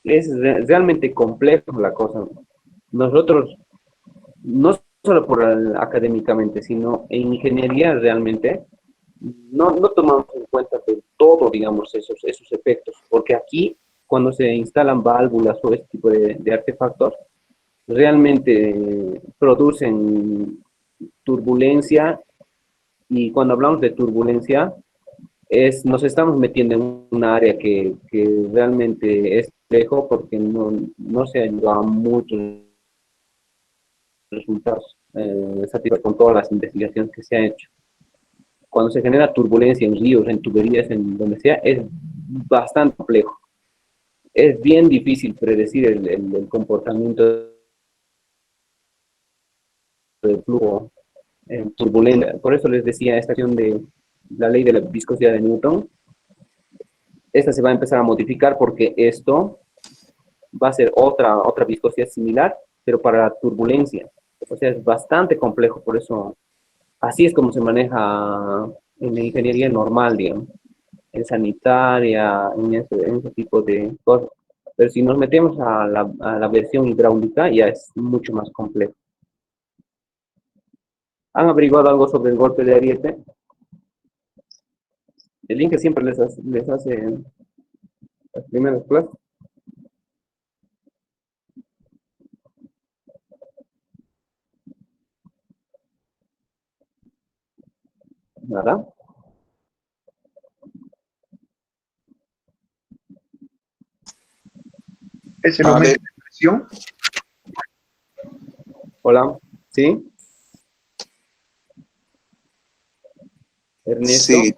Es realmente complejo la cosa. Nosotros, no solo académicamente, sino en ingeniería realmente, no tomamos en cuenta de todo, digamos, esos efectos, porque aquí, cuando se instalan válvulas o este tipo de artefactos, realmente producen turbulencia, y cuando hablamos de turbulencia, nos estamos metiendo en un área que realmente es complejo porque no se ha llegado a muchos resultados satisfactorios con todas las investigaciones que se han hecho. Cuando se genera turbulencia en ríos, en tuberías, en donde sea, es bastante complejo. Es bien difícil predecir el comportamiento del flujo turbulento. Por eso les decía esta acción de la ley de la viscosidad de Newton. Esta se va a empezar a modificar porque esto va a ser otra viscosidad similar, pero para la turbulencia. O sea, es bastante complejo, por eso así es como se maneja en la ingeniería normal, digamos, en sanitaria, en ese tipo de cosas. Pero si nos metemos a la versión hidráulica, ya es mucho más complejo. ¿Han averiguado algo sobre el golpe de ariete? El link siempre les hace las primeras clases. Nada. ¿Es el aumento de presión? Hola, ¿sí? Ernesto, Sí.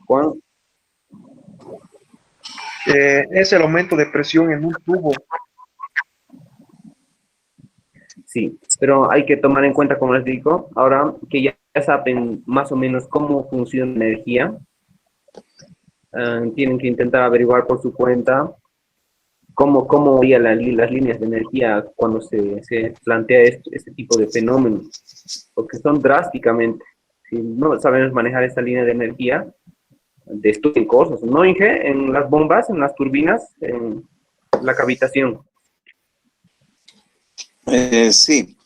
Juan. Es el aumento de presión en un tubo. Sí, pero hay que tomar en cuenta, como les digo, ahora que ya saben más o menos cómo funciona la energía, tienen que intentar averiguar por su cuenta cómo haría las líneas de energía cuando se plantea este tipo de fenómenos, porque son drásticamente. Si no sabemos manejar esta línea de energía, destruyen cosas, ¿no, Inge? En las bombas, en las turbinas, en la cavitación. Sí.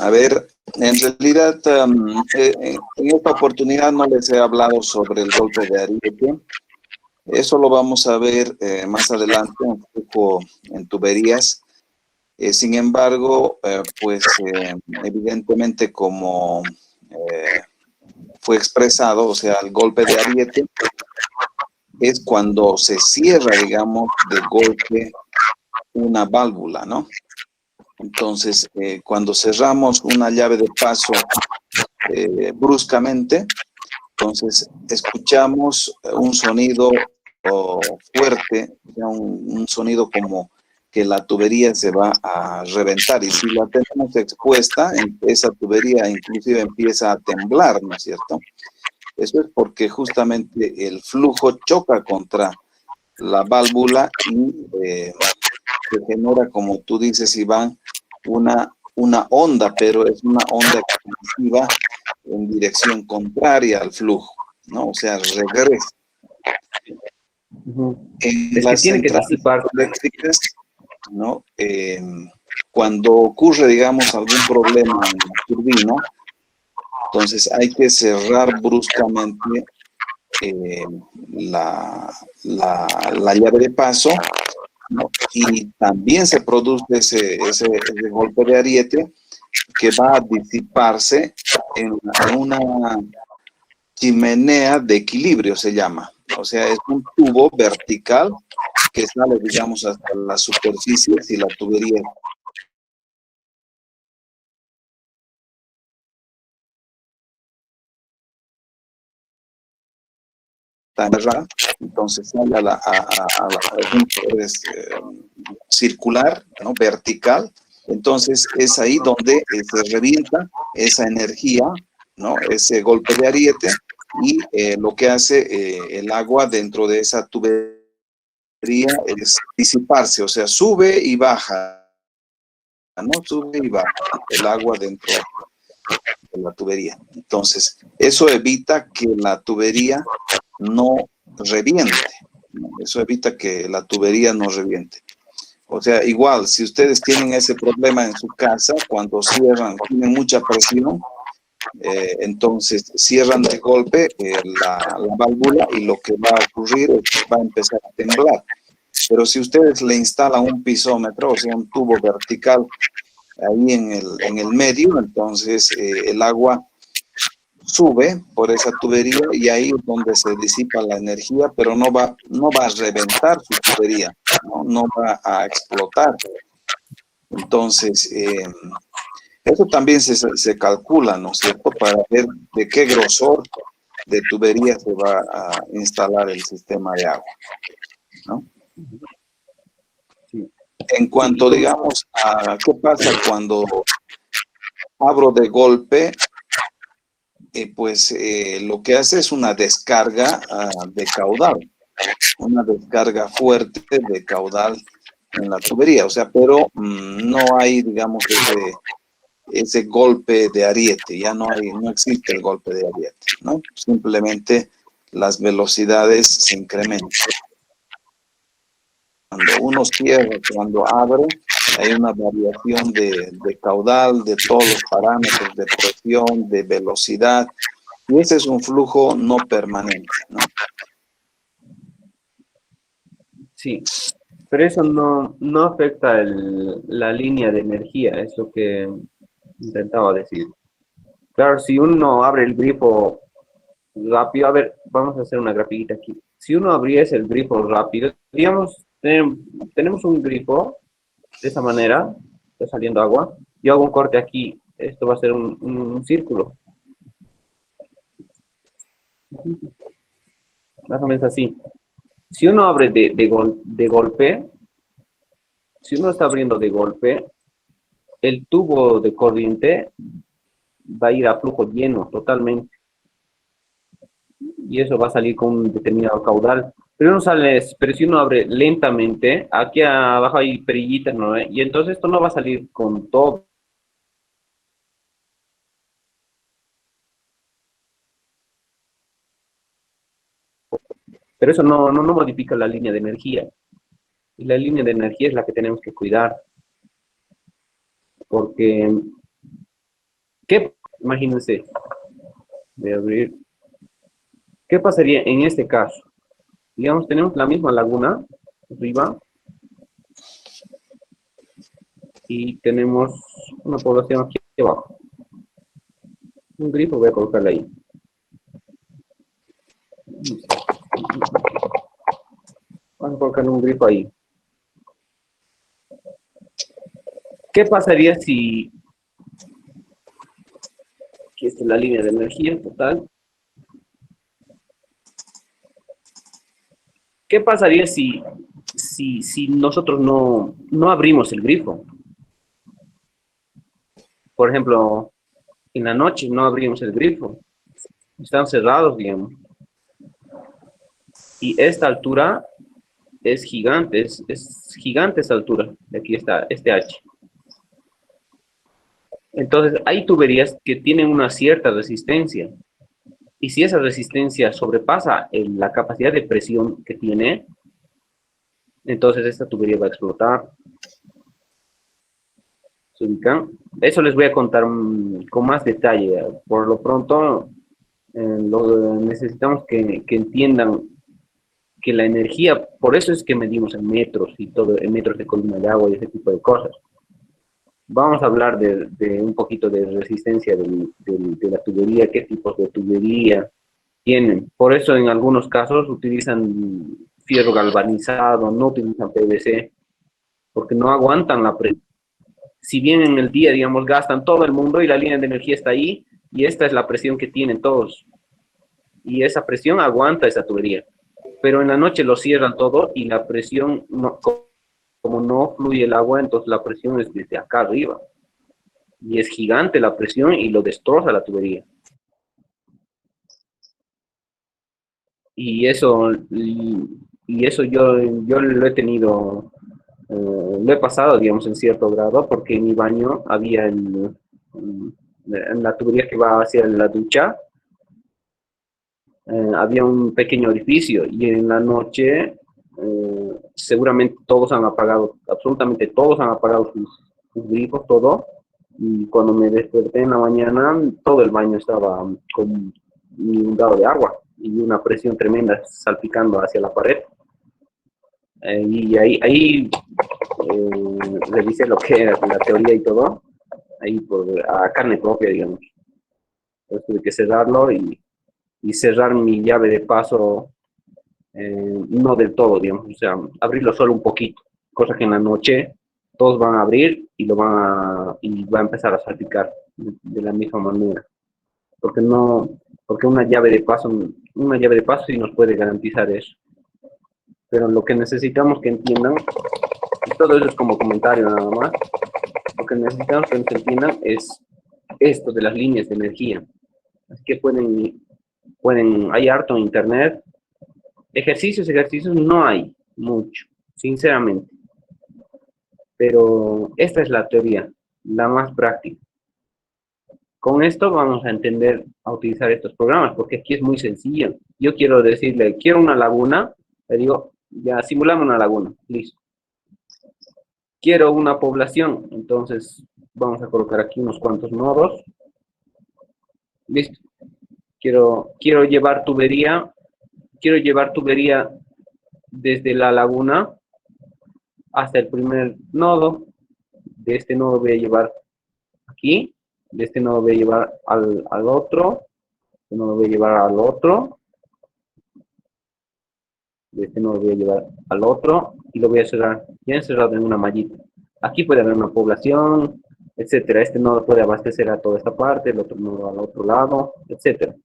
A ver, en realidad, en esta oportunidad no les he hablado sobre el golpe de ariete. Eso lo vamos a ver más adelante, un poco en tuberías. Sin embargo, pues evidentemente como fue expresado, o sea, el golpe de ariete es cuando se cierra, digamos, de golpe una válvula, ¿no? Entonces, cuando cerramos una llave de paso bruscamente, entonces escuchamos un sonido fuerte, un sonido como que la tubería se va a reventar, y si la tenemos expuesta, esa tubería inclusive empieza a temblar, ¿no es cierto? Eso es porque justamente el flujo choca contra la válvula y se genera, como tú dices, Iván, una onda, pero es una onda expansiva en dirección contraria al flujo, ¿no? O sea, regresa. En Es que las tiene que centrales disipar. eléctricas, ¿no? Cuando ocurre, digamos, algún problema en la turbina, entonces hay que cerrar bruscamente la llave de paso, ¿no? Y también se produce ese golpe de ariete que va a disiparse en una chimenea de equilibrio, se llama. O sea, es un tubo vertical que sale, digamos, hasta la superficie si la tubería está cerrada, entonces sale circular, ¿no? Vertical. Entonces es ahí donde se revienta esa energía, ¿no? Ese golpe de ariete y lo que hace el agua dentro de esa tubería es disiparse, o sea, sube y baja, ¿no? Sube y baja el agua dentro de la tubería. Entonces, eso evita que la tubería no reviente. Eso evita que la tubería no reviente. O sea, igual, si ustedes tienen ese problema en su casa, cuando cierran, tienen mucha presión, entonces cierran de golpe la válvula y lo que va a ocurrir es que va a empezar a temblar. Pero si ustedes le instalan un pisómetro, o sea, un tubo vertical ahí en el medio, entonces el agua sube por esa tubería y ahí es donde se disipa la energía, pero no va a reventar su tubería, no va a explotar. Entonces, eso también se calcula, ¿no es cierto?, para ver de qué grosor de tubería se va a instalar el sistema de agua, ¿no? En cuanto, digamos, a qué pasa cuando abro de golpe, pues lo que hace es una descarga de caudal, una descarga fuerte de caudal en la tubería, o sea, pero no hay, digamos, ese golpe de ariete, ya no existe el golpe de ariete, ¿no? Simplemente las velocidades se incrementan. Cuando uno cierra, cuando abre, hay una variación de caudal, de todos los parámetros, de presión, de velocidad, y ese es un flujo no permanente, ¿no? Sí, pero eso no afecta la línea de energía, es lo que intentaba decir. Claro, si uno abre el grifo rápido, a ver, vamos a hacer una grafiquita aquí. Si uno abriese el grifo rápido, digamos, tenemos un grifo de esa manera, está saliendo agua, yo hago un corte aquí, esto va a ser un círculo. Más o menos así. Si uno abre de golpe, si uno está abriendo de golpe, el tubo de corriente va a ir a flujo lleno totalmente. Y eso va a salir con un determinado caudal. Pero si uno abre lentamente, aquí abajo hay perillitas, ¿no? Y entonces esto no va a salir con todo. Pero eso no modifica la línea de energía. Y la línea de energía es la que tenemos que cuidar. Porque, imagínense, voy a abrir. ¿Qué pasaría en este caso? Digamos, tenemos la misma laguna arriba y tenemos una población aquí abajo. Un grifo voy a colocarle ahí. Vamos a colocar un grifo ahí. ¿Qué pasaría si aquí está la línea de energía total? ¿Qué pasaría si nosotros no abrimos el grifo? Por ejemplo, en la noche no abrimos el grifo. Están cerrados, digamos. Y esta altura es gigante, es gigante esa altura. De aquí está este H. Entonces, hay tuberías que tienen una cierta resistencia. Y si esa resistencia sobrepasa la capacidad de presión que tiene, entonces esta tubería va a explotar. ¿Se ubican? Eso les voy a contar con más detalle. Por lo pronto, necesitamos que entiendan que la energía, por eso es que medimos en metros y todo, en metros de columna de agua y ese tipo de cosas. Vamos a hablar de un poquito de resistencia de la tubería, qué tipos de tubería tienen. Por eso en algunos casos utilizan fierro galvanizado, no utilizan PVC, porque no aguantan la presión. Si bien en el día, digamos, gastan todo el mundo y la línea de energía está ahí, y esta es la presión que tienen todos. Y esa presión aguanta esa tubería. Pero en la noche lo cierran todo y la presión, no, como no fluye el agua, entonces la presión es desde acá arriba. Y es gigante la presión y lo destroza la tubería. Y eso yo lo he tenido, lo he pasado, digamos, en cierto grado, porque en mi baño había en la tubería que va hacia la ducha, había un pequeño orificio y en la noche seguramente todos han apagado, absolutamente todos han apagado sus grifos, todo, y cuando me desperté en la mañana todo el baño estaba inundado de agua y una presión tremenda salpicando hacia la pared. Y ahí revisé lo que era la teoría y todo, ahí a carne propia, digamos. Entonces tuve que cerrarlo y cerrar mi llave de paso, no del todo, digamos, o sea, abrirlo solo un poquito, cosa que en la noche todos van a abrir y va a empezar a salpicar de la misma manera, porque una llave de paso sí nos puede garantizar eso, pero lo que necesitamos que entiendan, y todo eso es como comentario nada más, lo que necesitamos que entiendan es esto de las líneas de energía, así que hay harto en internet. Ejercicios no hay mucho, sinceramente. Pero esta es la teoría, la más práctica. Con esto vamos a entender a utilizar estos programas, porque aquí es muy sencillo. Yo quiero decirle, quiero una laguna, le digo, ya simulamos una laguna, listo. Quiero una población, entonces vamos a colocar aquí unos cuantos nodos. Listo. Quiero llevar tubería desde la laguna hasta el primer nodo. De este nodo voy a llevar aquí, de este nodo voy a llevar al otro, de este nodo voy a llevar al otro, de este nodo voy a llevar al otro y lo voy a cerrar, ya encerrado en una mallita. Aquí puede haber una población, etcétera. Este nodo puede abastecer a toda esta parte, el otro nodo al otro lado, etcétera.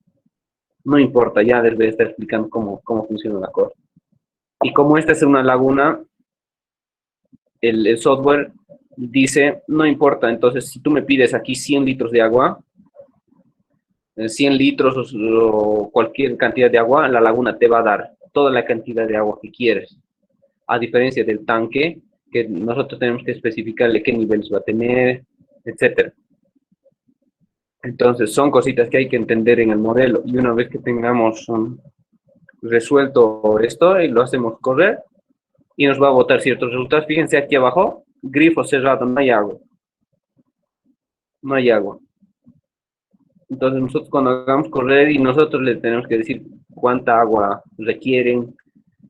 No importa, ya les voy a estar explicando cómo funciona la cosa. Y como esta es una laguna, el software dice, no importa, entonces si tú me pides aquí 100 litros de agua, 100 litros o cualquier cantidad de agua, la laguna te va a dar toda la cantidad de agua que quieres. A diferencia del tanque, que nosotros tenemos que especificarle qué niveles va a tener, etcétera. Entonces, son cositas que hay que entender en el modelo. Y una vez que tengamos resuelto esto, y lo hacemos correr, y nos va a botar ciertos resultados. Fíjense aquí abajo, grifo cerrado, no hay agua. No hay agua. Entonces, nosotros cuando hagamos correr y nosotros le tenemos que decir cuánta agua requieren,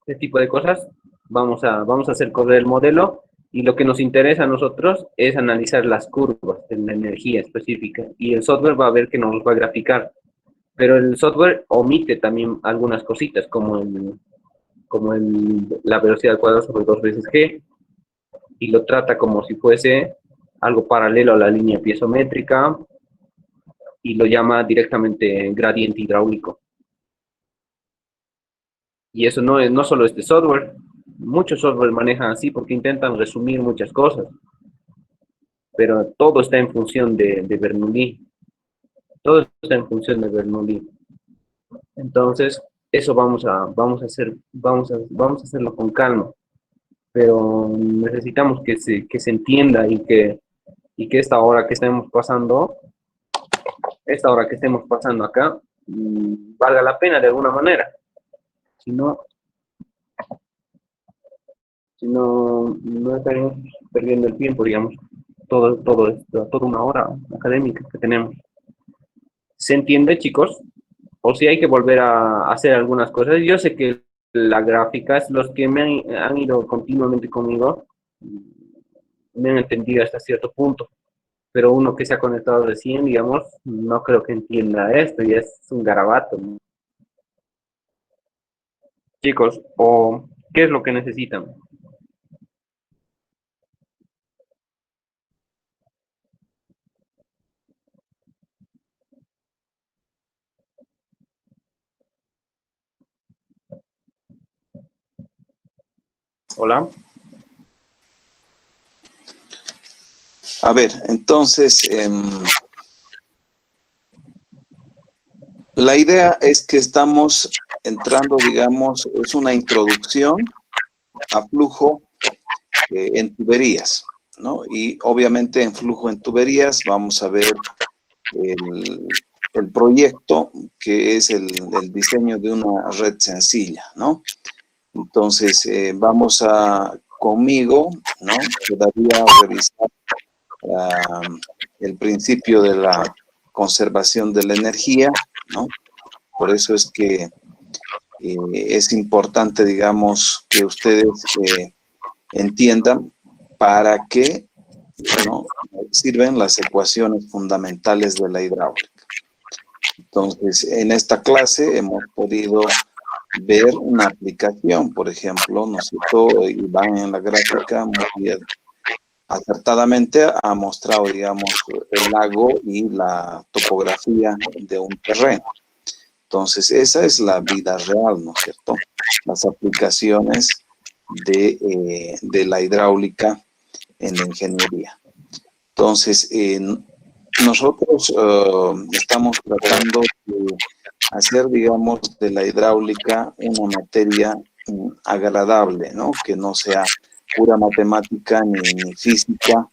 ese tipo de cosas, vamos a hacer correr el modelo. Y lo que nos interesa a nosotros es analizar las curvas de la energía específica. Y el software va a ver que nos va a graficar. Pero el software omite también algunas cositas, como la velocidad al cuadrado sobre 2 veces g, y lo trata como si fuese algo paralelo a la línea piezométrica, y lo llama directamente gradiente hidráulico. Y eso no solo este software, muchos software manejan así porque intentan resumir muchas cosas, pero todo está en función de Bernoulli. Todo está en función de Bernoulli. Entonces, eso vamos a hacerlo con calma, pero necesitamos que se entienda y que esta hora que estemos pasando acá, valga la pena de alguna manera. Si no, no estaremos perdiendo el tiempo, digamos, todo esto, toda una hora académica que tenemos. ¿Se entiende, chicos? O si hay que volver a hacer algunas cosas. Yo sé que las gráficas, los que han ido continuamente conmigo, me han entendido hasta cierto punto, pero uno que se ha conectado recién, digamos, no creo que entienda esto y es un garabato, ¿no? Chicos, ¿o qué es lo que necesitan? Hola. A ver, entonces, la idea es que estamos entrando, digamos, es una introducción a flujo en tuberías, ¿no? Y obviamente en flujo en tuberías vamos a ver el proyecto, que es el diseño de una red sencilla, ¿no? Entonces, vamos conmigo, ¿no? Todavía revisar el principio de la conservación de la energía, ¿no? Por eso es que es importante, digamos, que ustedes entiendan para qué, ¿no?, sirven las ecuaciones fundamentales de la hidráulica. Entonces, en esta clase hemos podido ver una aplicación, por ejemplo, ¿no es cierto? Iván en la gráfica muy acertadamente ha mostrado, digamos, el lago y la topografía de un terreno. Entonces, esa es la vida real, ¿no es cierto? Las aplicaciones de la hidráulica en la ingeniería. Entonces, nosotros estamos tratando de hacer, digamos, de la hidráulica una materia agradable, ¿no? Que no sea pura matemática ni física,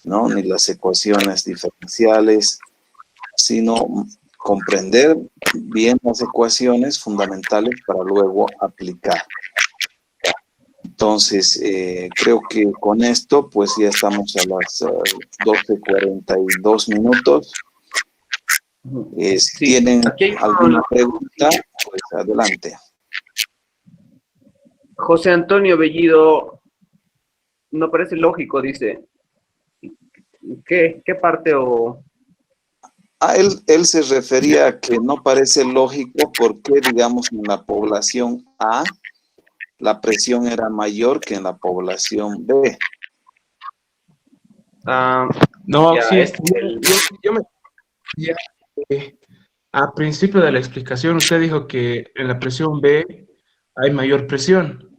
¿no? Ni las ecuaciones diferenciales, sino comprender bien las ecuaciones fundamentales para luego aplicar. Entonces, creo que con esto, pues ya estamos a las 12:42 minutos. Si tienen alguna pregunta, pues adelante. José Antonio Bellido, no parece lógico, dice. ¿Qué parte o...? Él se refería a que no parece lógico porque, digamos, en la población A, la presión era mayor que en la población B. No, ya, sí, yo me ya, al principio de la explicación usted dijo que en la presión B hay mayor presión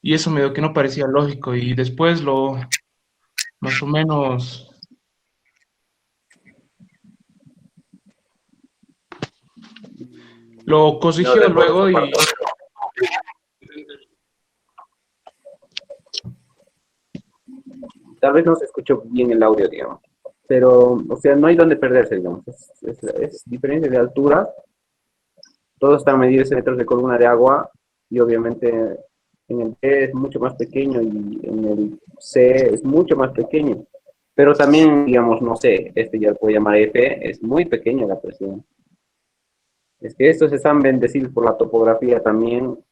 y eso medio que no parecía lógico y después más o menos lo corrigió No, luego y tal vez no se escuchó bien el audio, digamos. Pero, o sea, no hay donde perderse, digamos. Es diferencia de altura. Todos están a medidos metros de columna de agua y obviamente en el B es mucho más pequeño y en el C es mucho más pequeño. Pero también, digamos, no sé, este ya lo puedo llamar F, es muy pequeña la presión. Es que estos están bendecidos por la topografía también,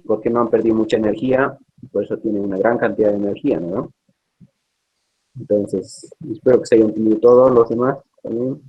porque no han perdido mucha energía, por eso tienen una gran cantidad de energía, ¿no? Entonces, espero que se haya entendido todos los demás también.